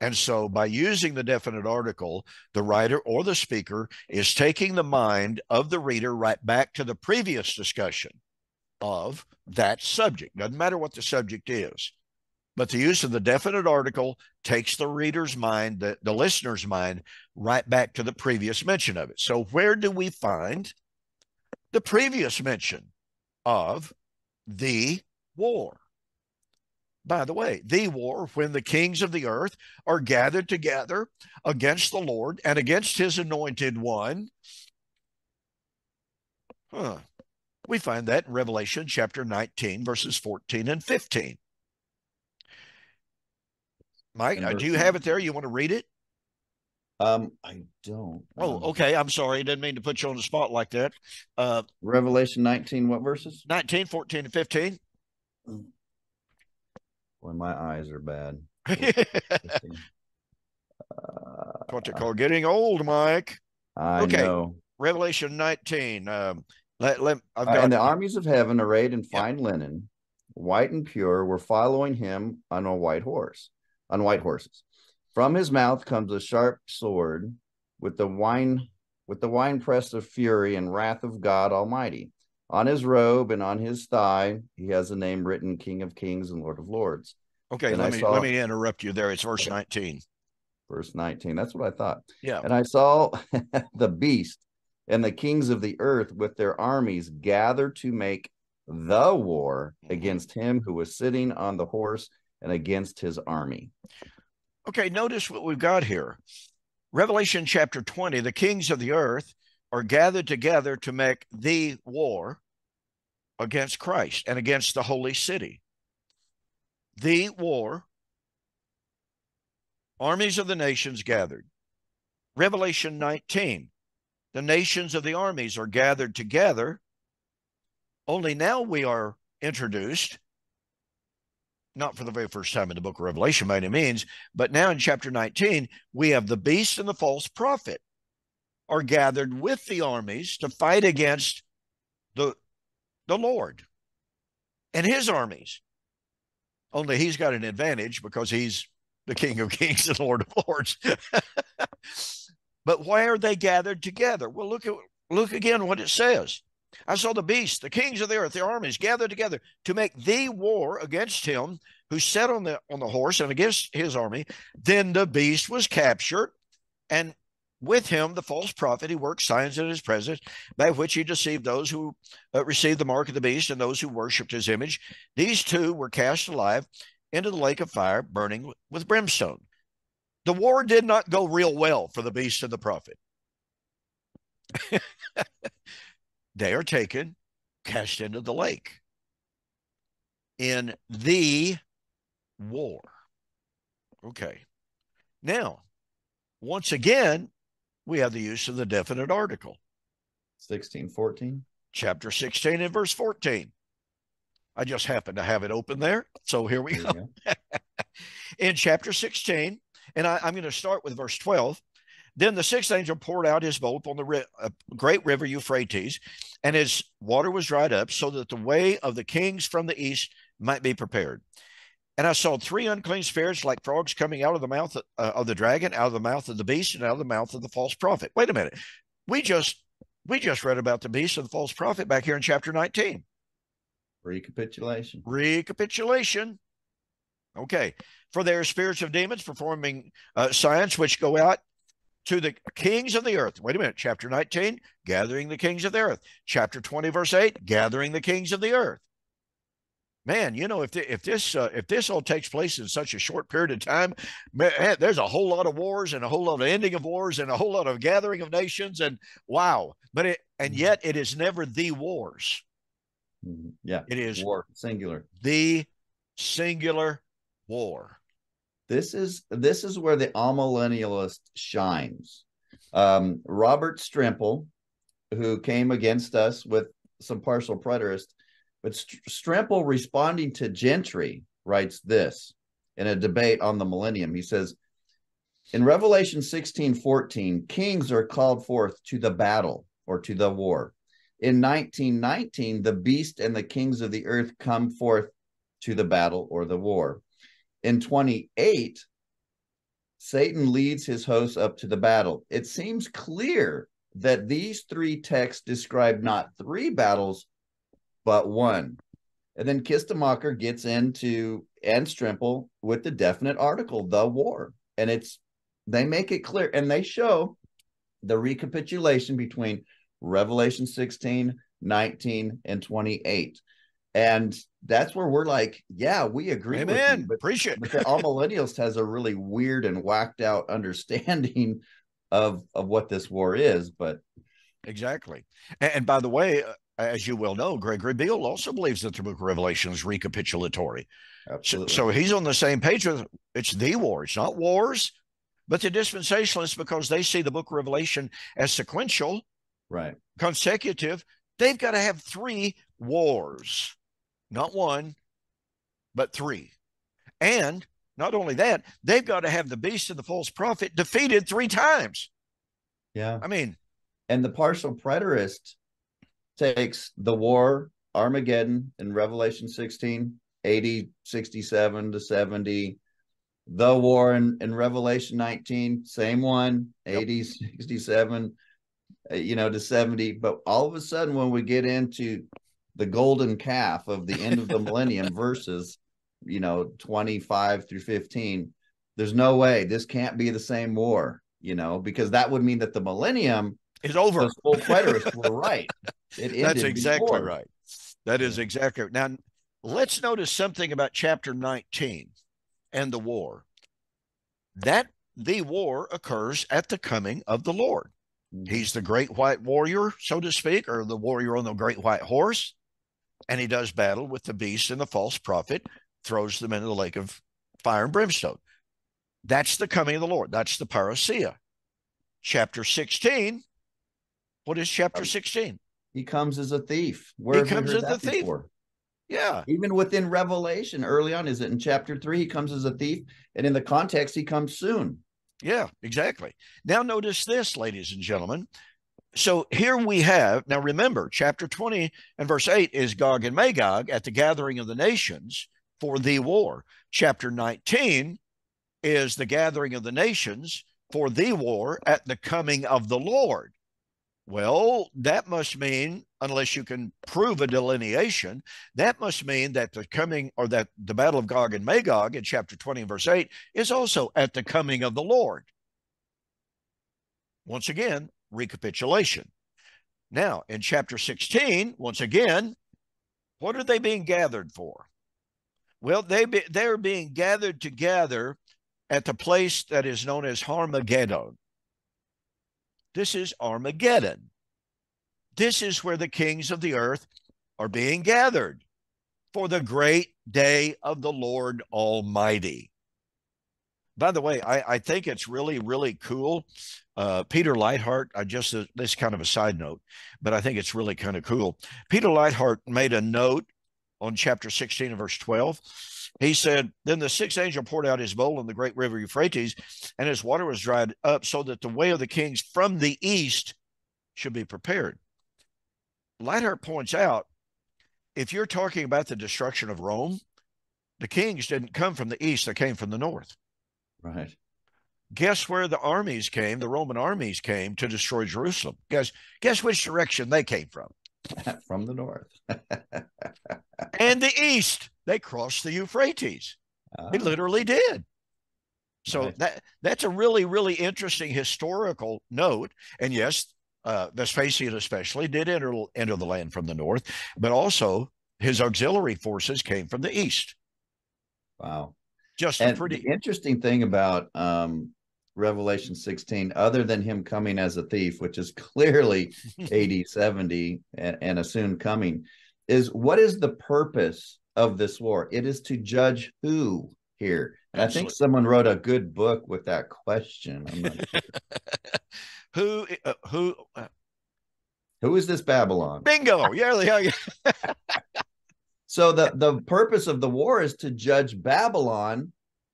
S1: And so by using the definite article, the writer or the speaker is taking the mind of the reader right back to the previous discussion of that subject. Doesn't matter what the subject is. But the use of the definite article takes the reader's mind, the listener's mind, right back to the previous mention of it. So where do we find the previous mention of the war? By the way, the war, when the kings of the earth are gathered together against the Lord and against his anointed one. We find that in Revelation chapter 19, verses 14 and 15. Mike, do you have it there? You want to read it?
S2: I don't.
S1: Oh, okay. I'm sorry. I didn't mean to put you on the spot like that.
S2: Revelation 19, what verses?
S1: 19, 14, and 15.
S2: Boy, my eyes are bad.
S1: What they call getting old, Mike.
S2: I know.
S1: Revelation 19.
S2: And the armies of heaven, arrayed in fine linen, white and pure, were following him on white horses. From his mouth comes a sharp sword with the winepress of fury and wrath of God Almighty. On his robe and on his thigh, he has a name written, King of Kings and Lord of Lords.
S1: Okay, let me interrupt you there. It's verse 19.
S2: Verse 19. That's what I thought.
S1: Yeah.
S2: And I saw the beast and the kings of the earth with their armies gathered to make the war against him who was sitting on the horse and against his army.
S1: Okay, notice what we've got here. Revelation chapter 20, the kings of the earth are gathered together to make the war against Christ and against the holy city. The war, armies of the nations gathered. Revelation 19, the nations of the armies are gathered together. Only now we are introduced, not for the very first time in the book of Revelation by any means, but now in chapter 19, we have the beast and the false prophet are gathered with the armies to fight against the Lord and his armies. Only he's got an advantage because he's the King of Kings and Lord of Lords. But why are they gathered together? Well, look again what it says. I saw the beast, the kings of the earth, their armies gathered together to make the war against him who sat on the horse and against his army. Then the beast was captured, and with him the false prophet, he worked signs in his presence, by which he deceived those who received the mark of the beast and those who worshipped his image. These two were cast alive into the lake of fire, burning with brimstone. The war did not go real well for the beast and the prophet. They are taken, cast into the lake in the war. Okay. Now, once again, we have the use of the definite article.
S2: 16:14.
S1: Chapter 16 and verse 14. I just happen to have it open there. So here we go. In chapter 16, and I'm going to start with verse 12. Then the sixth angel poured out his bowl on the great river Euphrates, and his water was dried up, so that the way of the kings from the east might be prepared. And I saw three unclean spirits like frogs coming out of the mouth of the dragon, out of the mouth of the beast, and out of the mouth of the false prophet. Wait a minute. We just read about the beast and the false prophet back here in chapter 19. Recapitulation. Okay. For there are spirits of demons performing signs which go out to the kings of the earth. Wait a minute. Chapter 19, gathering the kings of the earth. Chapter 20, verse 8, gathering the kings of the earth. Man, you know, if this all takes place in such a short period of time, man, there's a whole lot of wars and a whole lot of ending of wars and a whole lot of gathering of nations, and wow. But And yet it is never the wars.
S2: Yeah.
S1: It is
S2: War, singular.
S1: the singular war.
S2: This is where the amillennialist shines. Robert Strimple, who came against us with some partial preterist, but Strimple, responding to Gentry, writes this in a debate on the millennium. He says, in Revelation 16:14, kings are called forth to the battle or to the war. In 19:19, the beast and the kings of the earth come forth to the battle or the war. In 28, Satan leads his hosts up to the battle. It seems clear that these three texts describe not three battles, but one. And then Kistemacher gets into, and Strimple, with the definite article, the war. And they make it clear, and they show the recapitulation between Revelation 16, 19, and 28. And that's where we're like, yeah, we agree.
S1: Amen.
S2: With you. But,
S1: appreciate it.
S2: But the Amillennialist has a really weird and whacked out understanding of what this war is. But
S1: exactly. And by the way, as you well know, Gregory Beale also believes that the book of Revelation is recapitulatory.
S2: absolutely.
S1: So he's on the same page with it's the war. It's not wars, but the dispensationalists, because they see the book of Revelation as sequential,
S2: right,
S1: consecutive, they've got to have three wars, not one, but three. And not only that, they've got to have the beast and the false prophet defeated three times.
S2: Yeah.
S1: I mean,
S2: and the partial preterist takes the war, Armageddon in Revelation 16, 80, 67 to 70. The war in Revelation 19, same one, 80, yep. 67, to 70. But all of a sudden, when we get into the golden calf of the end of the millennium verses, 25 through 15, there's no way this can't be the same war, because that would mean that the millennium
S1: is over.
S2: Those full preterists were right.
S1: That's exactly
S2: before.
S1: Right. That is exactly right. Now, let's notice something about chapter 19 and the war. That the war occurs at the coming of the Lord. Mm-hmm. He's the great white warrior, so to speak, or the warrior on the great white horse. And he does battle with the beast and the false prophet, throws them into the lake of fire and brimstone. That's the coming of the Lord. That's the parousia. Chapter 16. What is chapter 16?
S2: He comes as a thief. Where he comes as a thief. Before?
S1: Yeah.
S2: Even within Revelation, early on, is it in chapter 3? He comes as a thief. And in the context, he comes soon.
S1: Yeah, exactly. Now notice this, ladies and gentlemen. So here we have, now remember, chapter 20 and verse 8 is Gog and Magog at the gathering of the nations for the war. Chapter 19 is the gathering of the nations for the war at the coming of the Lord. Well, that must mean, unless you can prove a delineation, that must mean that the coming, or that the battle of Gog and Magog in chapter 20 and verse 8 is also at the coming of the Lord. Once again, recapitulation. Now, in chapter 16, once again, what are they being gathered for? Well, they're being gathered together at the place that is known as Armageddon. This is Armageddon. This is where the kings of the earth are being gathered for the great day of the Lord Almighty. By the way, I think it's really, really cool. Peter Leithart, this kind of a side note, but I think it's really kind of cool. Peter Leithart made a note on chapter 16 and verse 12. He said, then the sixth angel poured out his bowl in the great river Euphrates, and his water was dried up so that the way of the kings from the east should be prepared. Leithart points out, if you're talking about the destruction of Rome, the kings didn't come from the east, they came from the north.
S2: Right.
S1: Guess where the armies came, the Roman armies came to destroy Jerusalem? Guess which direction they came from?
S2: From the north.
S1: And the east. They crossed the Euphrates. They literally did. So right. That's a really, really interesting historical note. And yes, Vespasian especially did enter the land from the north, but also his auxiliary forces came from the east.
S2: Wow.
S1: Just
S2: and
S1: a pretty
S2: the interesting thing about Revelation 16, other than him coming as a thief, which is clearly AD 70 and a soon coming, is what is the purpose of this war? It is to judge who here? And I think
S1: Absolutely.
S2: someone wrote a good book with that question. I'm not sure.
S1: Who,
S2: Who is this Babylon?
S1: bingo. Yeah.
S2: So the purpose of the war is to judge Babylon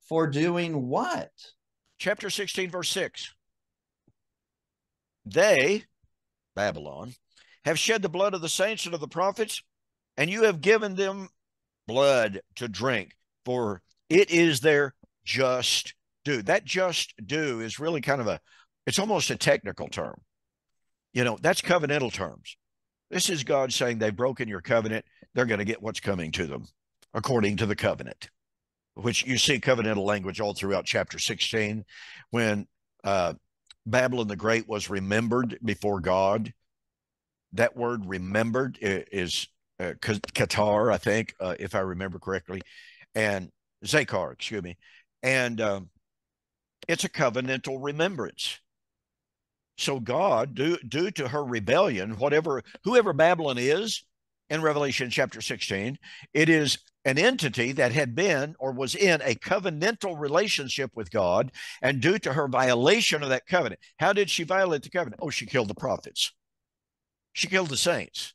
S2: for doing what?
S1: Chapter 16, verse 6. They, Babylon, have shed the blood of the saints and of the prophets, and you have given them blood to drink, for it is their just due. That just due is really kind of it's almost a technical term. That's covenantal terms. This is God saying they've broken your covenant. They're going to get what's coming to them according to the covenant, which you see covenantal language all throughout chapter 16. When Babylon the Great was remembered before God, that word remembered is Qatar, I think, if I remember correctly, and Zakar, excuse me. And it's a covenantal remembrance. So God, due to her rebellion, whoever Babylon is in Revelation chapter 16, it is an entity that had been or was in a covenantal relationship with God, and due to her violation of that covenant, how did she violate the covenant? Oh, she killed the prophets. She killed the saints.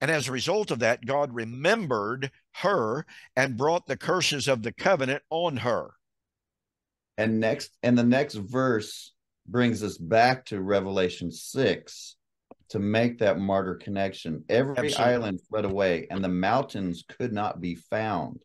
S1: And as a result of that, God remembered her and brought the curses of the covenant on her.
S2: And the next verse brings us back to Revelation 6 to make that martyr connection. Every
S1: Absolutely.
S2: island fled away, and the mountains could not be found.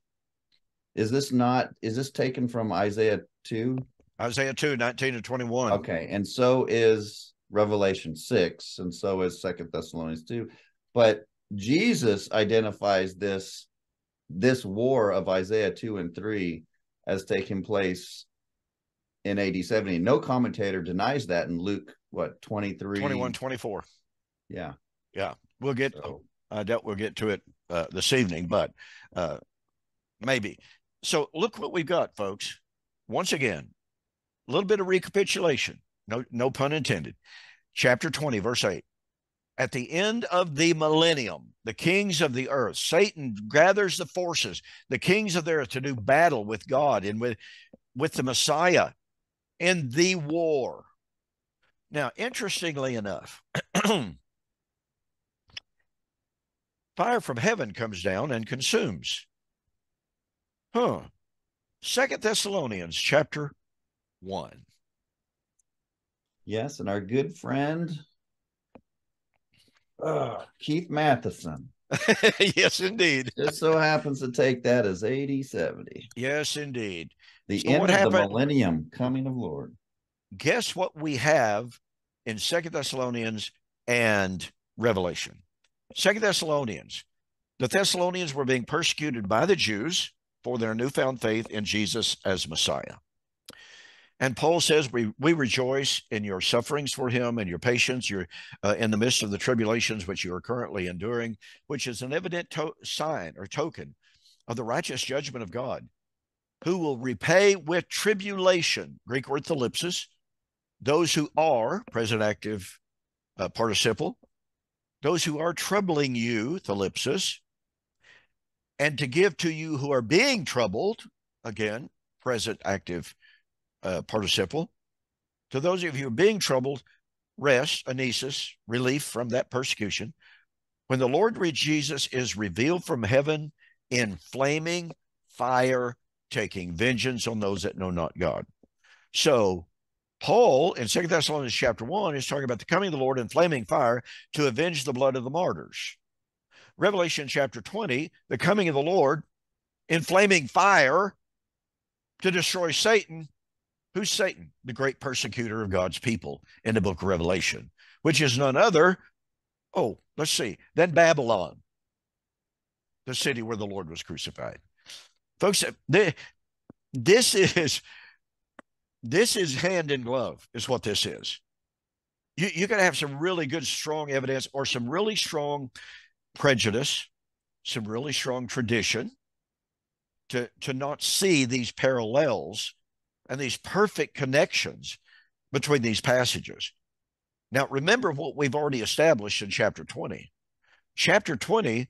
S2: Is this taken from Isaiah 2?
S1: Isaiah 2, 19 to 21.
S2: Okay, and so is Revelation 6, and so is 2 Thessalonians 2. But Jesus identifies this war of Isaiah 2 and 3 as taking place in AD 70. No commentator denies that in Luke, 23?
S1: 21, 24.
S2: Yeah.
S1: We'll get to it this evening, but maybe. So look what we've got, folks. Once again, a little bit of recapitulation. No pun intended. Chapter 20, verse 8. At the end of the millennium, the kings of the earth, Satan gathers the forces, the kings of the earth, to do battle with God and with the Messiah in the war. Now, interestingly enough, fire from heaven comes down and consumes. 2 Thessalonians chapter 1.
S2: Yes, and our good friend Keith Matheson.
S1: Yes, indeed.
S2: Just so happens to take that as AD 70.
S1: Yes, indeed.
S2: The end of the millennium, coming of Lord.
S1: Guess what we have in 2 Thessalonians and Revelation? 2 Thessalonians. The Thessalonians were being persecuted by the Jews for their newfound faith in Jesus as Messiah. And Paul says, we rejoice in your sufferings for him and your patience. You're in the midst of the tribulations which you are currently enduring, which is an evident sign or token of the righteous judgment of God, who will repay with tribulation, Greek word thalipsis, those who are, present active participle, those who are troubling you, thalipsis, and to give to you who are being troubled, again, present active participle, to those of you who are being troubled, rest, anesis, relief from that persecution, when the Lord Jesus is revealed from heaven in flaming fire, taking vengeance on those that know not God. So Paul in 2 Thessalonians chapter 1 is talking about the coming of the Lord in flaming fire to avenge the blood of the martyrs. Revelation chapter 20, the coming of the Lord in flaming fire to destroy Satan. Who's Satan? The great persecutor of God's people in the book of Revelation, which is none other, than Babylon, the city where the Lord was crucified. Folks, this is hand in glove, is what this is. You got to have some really good, strong evidence or some really strong prejudice, some really strong tradition to not see these parallels and these perfect connections between these passages. Now, remember what we've already established in chapter 20. Chapter 20,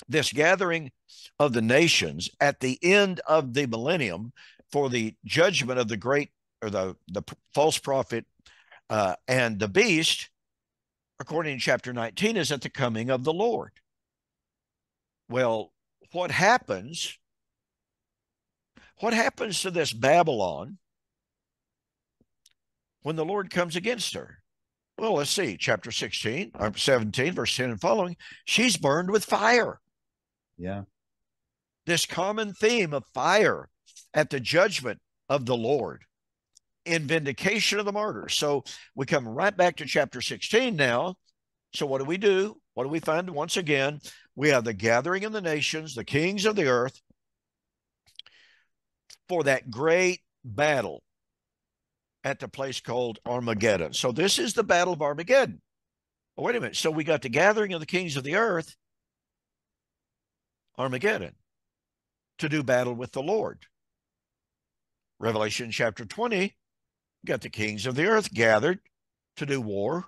S1: this gathering of the nations at the end of the millennium for the judgment of the great, or the false prophet and the beast, according to chapter 19, is at the coming of the Lord. Well, what happens to this Babylon when the Lord comes against her? Well, let's see, chapter 16, or 17, verse 10 and following, she's burned with fire.
S2: Yeah.
S1: This common theme of fire at the judgment of the Lord in vindication of the martyrs. So we come right back to chapter 16 now. So what do? What do we find once again? We have the gathering of the nations, the kings of the earth, for that great battle at the place called Armageddon. So this is the battle of Armageddon. Oh, wait a minute. So we got the gathering of the kings of the earth, Armageddon, to do battle with the Lord. Revelation chapter 20, got the kings of the earth gathered to do war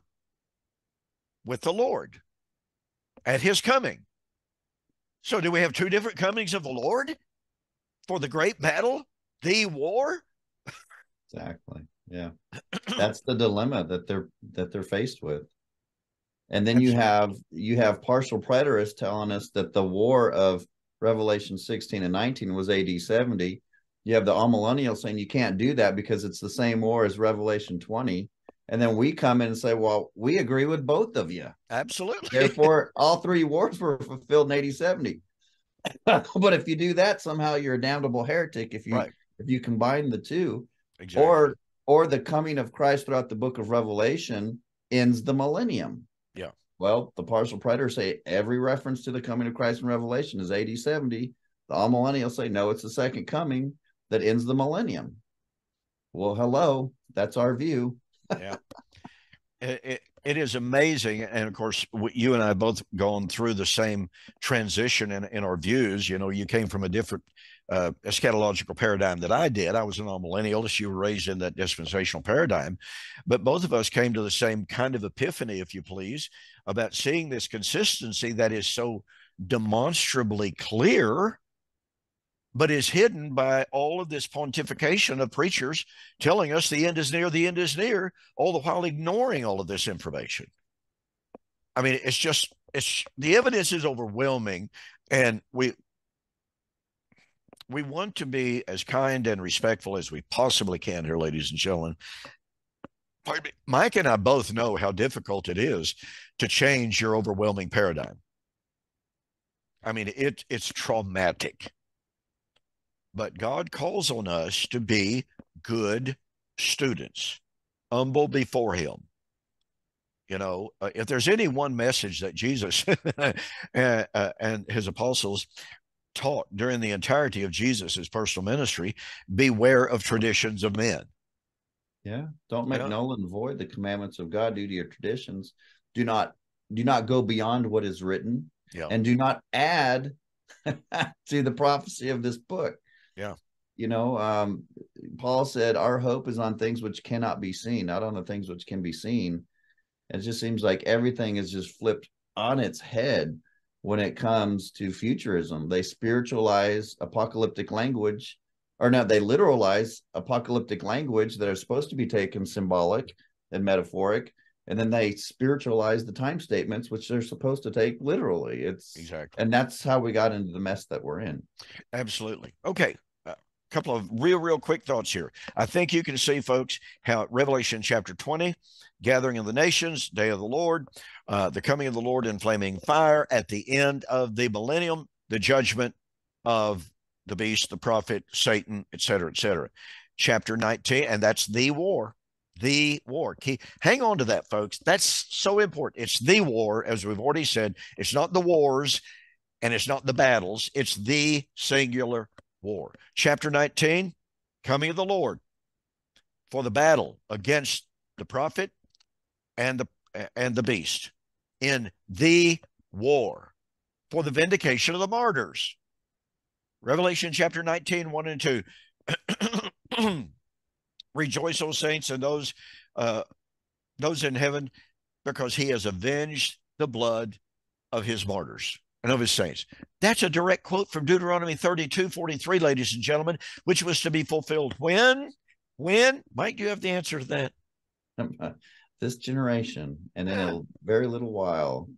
S1: with the Lord at his coming. So do we have two different comings of the Lord for the great battle, the war?
S2: Exactly. Yeah. That's the dilemma that they're faced with. And then you have partial preterists telling us that the war of Revelation 16 and 19 was AD 70. You have the amillennial saying you can't do that because it's the same war as Revelation 20. And then we come in and say, well, we agree with both of you.
S1: Absolutely.
S2: Therefore, all three wars were fulfilled in AD 70. But if you do that, somehow you're a damnable heretic if you combine the two.
S1: Exactly.
S2: Or the coming of Christ throughout the book of Revelation ends the millennium.
S1: Yeah.
S2: Well, the partial preterists say every reference to the coming of Christ in Revelation is AD 70. The amillennials say, no, it's the second coming that ends the millennium. Well, hello, that's our view.
S1: Yeah. It is amazing. And of course, you and I both gone through the same transition in our views. You know, you came from a different eschatological paradigm that I did. I was an amillennialist. You were raised in that dispensational paradigm. But both of us came to the same kind of epiphany, if you please, about seeing this consistency that is so demonstrably clear, but is hidden by all of this pontification of preachers telling us the end is near, all the while ignoring all of this information. I mean, it's the evidence is overwhelming, and we want to be as kind and respectful as we possibly can here, ladies and gentlemen. Mike and I both know how difficult it is to change your overwhelming paradigm. I mean, it's traumatic. But God calls on us to be good students, humble before him. You know, if there's any one message that Jesus and his apostles taught during the entirety of Jesus's personal ministry, beware of traditions of men.
S2: Yeah. Don't make null and void the commandments of God due to your traditions. Do not go beyond what is written, and do not add to the prophecy of this book.
S1: Yeah.
S2: You know, Paul said, our hope is on things which cannot be seen, not on the things which can be seen. It just seems like everything is just flipped on its head when it comes to futurism. They spiritualize apocalyptic language, or no, they literalize apocalyptic language that are supposed to be taken symbolic and metaphoric, and then they spiritualize the time statements, which they're supposed to take literally.
S1: Exactly.
S2: And that's how we got into the mess that we're in.
S1: Absolutely. Okay. A couple of real quick thoughts here. I think you can see, folks, how Revelation chapter 20, gathering of the nations, day of the Lord, the coming of the Lord in flaming fire at the end of the millennium, the judgment of the beast, the prophet, Satan, etc., etc. Chapter 19, and that's the war. The war. Hang on to that, folks. That's so important. It's the war, as we've already said. It's not the wars and it's not the battles. It's the singular war. Chapter 19, coming of the Lord for the battle against the prophet and the beast in the war for the vindication of the martyrs. Revelation chapter 19, 1 and 2. Rejoice, O saints, and those in heaven, because he has avenged the blood of his martyrs and of his saints. That's a direct quote from Deuteronomy 32:43, ladies and gentlemen, which was to be fulfilled when? When? Mike, do you have the answer to that?
S2: This generation, and in a very little while.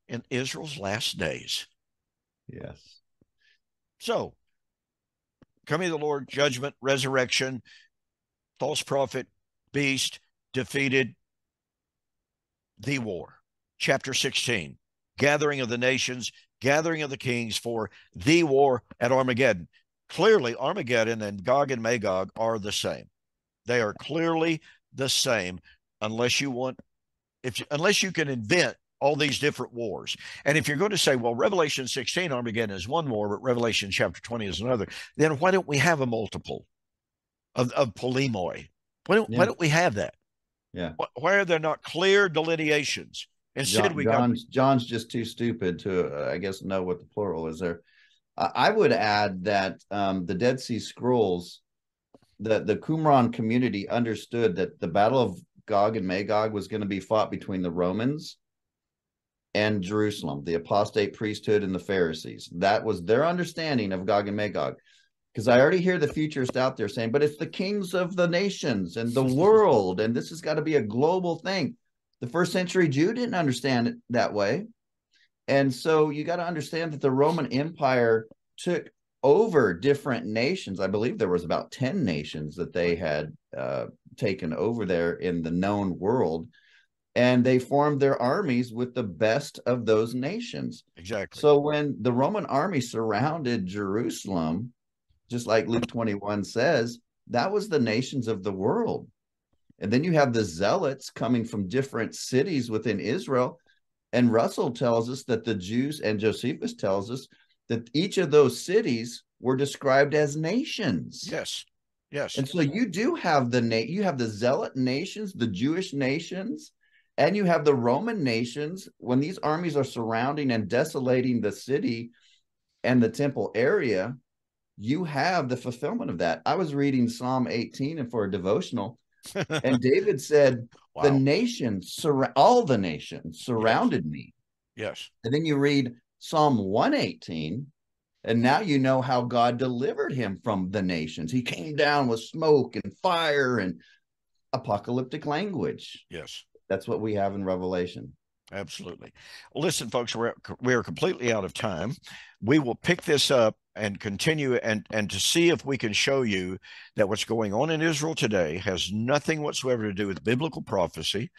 S1: In Israel's last days.
S2: Yes.
S1: So, coming of the Lord, judgment, resurrection, false prophet, beast, defeated, the war. Chapter 16, gathering of the nations, gathering of the kings for the war at Armageddon. Clearly, Armageddon and Gog and Magog are the same. They are clearly the same, unless you can invent all these different wars. And if you're going to say, well, Revelation 16, Armageddon is one war, but Revelation chapter 20 is another, then why don't we have a multiple of polemoi? Why don't we have that?
S2: Yeah.
S1: Why are there not clear delineations? Instead,
S2: John's just too stupid to, I guess, know what the plural is there. I would add that the Dead Sea Scrolls, the Qumran community understood that the Battle of Gog and Magog was going to be fought between the Romans and Jerusalem, the apostate priesthood and the Pharisees. That was their understanding of Gog and Magog. Because I already hear the futurist out there saying, but it's the kings of the nations and the world, and this has got to be a global thing. The first century Jew didn't understand it that way. And so you got to understand that the Roman Empire took over different nations. I believe there was about 10 nations that they had taken over there in the known world. And they formed their armies with the best of those nations.
S1: Exactly.
S2: So when the Roman army surrounded Jerusalem, just like Luke 21 says, that was the nations of the world. And then you have the zealots coming from different cities within Israel. And Russell tells us that the Jews, and Josephus tells us that each of those cities were described as nations.
S1: Yes. Yes.
S2: And so you do have you have the zealot nations, the Jewish nations, and you have the Roman nations. When these armies are surrounding and desolating the city and the temple area, you have the fulfillment of that. I was reading Psalm 18 and for a devotional, and David said, wow, the nations, all the nations surrounded me.
S1: Yes.
S2: And then you read Psalm 118, and now you know how God delivered him from the nations. He came down with smoke and fire and apocalyptic language.
S1: Yes.
S2: That's what we have in Revelation.
S1: Absolutely. Well, listen, folks, we're completely out of time. We will pick this up and continue and to see if we can show you that what's going on in Israel today has nothing whatsoever to do with biblical prophecy.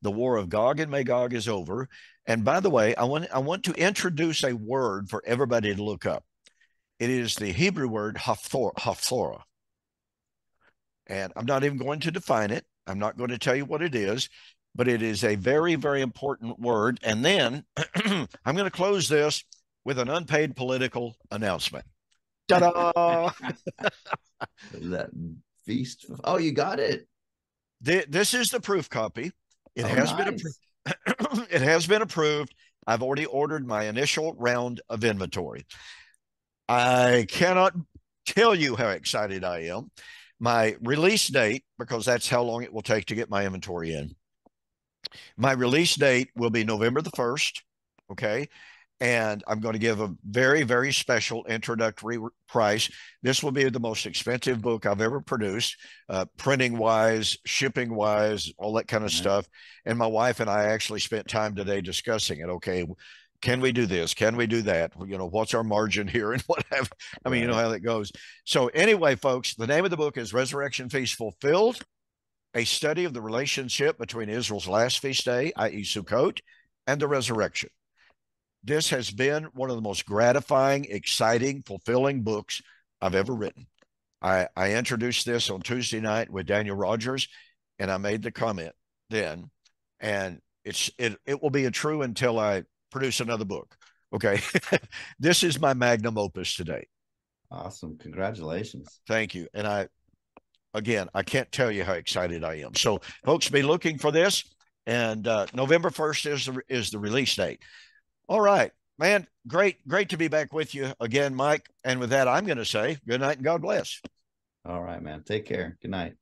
S1: The war of Gog and Magog is over. And by the way, I want to introduce a word for everybody to look up. It is the Hebrew word hafthorah. And I'm not even going to define it. I'm not going to tell you what it is, but it is a very, very important word. And then I'm going to close this with an unpaid political announcement. Ta-da!
S2: That feast. Oh, you got it.
S1: This is the proof copy. It has been it has been approved. I've already ordered my initial round of inventory. I cannot tell you how excited I am. My release date, because that's how long it will take to get my inventory in. My release date will be November the 1st. Okay. And I'm going to give a very, very special introductory price. This will be the most expensive book I've ever produced, printing wise, shipping wise, all that kind of stuff. And my wife and I actually spent time today discussing it. Okay, can we do this? Can we do that? You know, what's our margin here and what have, I mean, you know how that goes. So anyway, folks, the name of the book is Resurrection Feast Fulfilled, a study of the relationship between Israel's last feast day, i.e. Sukkot, and the resurrection. This has been one of the most gratifying, exciting, fulfilling books I've ever written. I introduced this on Tuesday night with Daniel Rogers, and I made the comment then, and it will be a true until I produce another book. Okay. This is my magnum opus today.
S2: Awesome. Congratulations.
S1: Thank you. And again, I can't tell you how excited I am. So folks, be looking for this. And November 1st is the release date. All right, man. Great to be back with you again, Mike. And with that, I'm going to say good night and God bless.
S2: All right, man. Take care. Good night.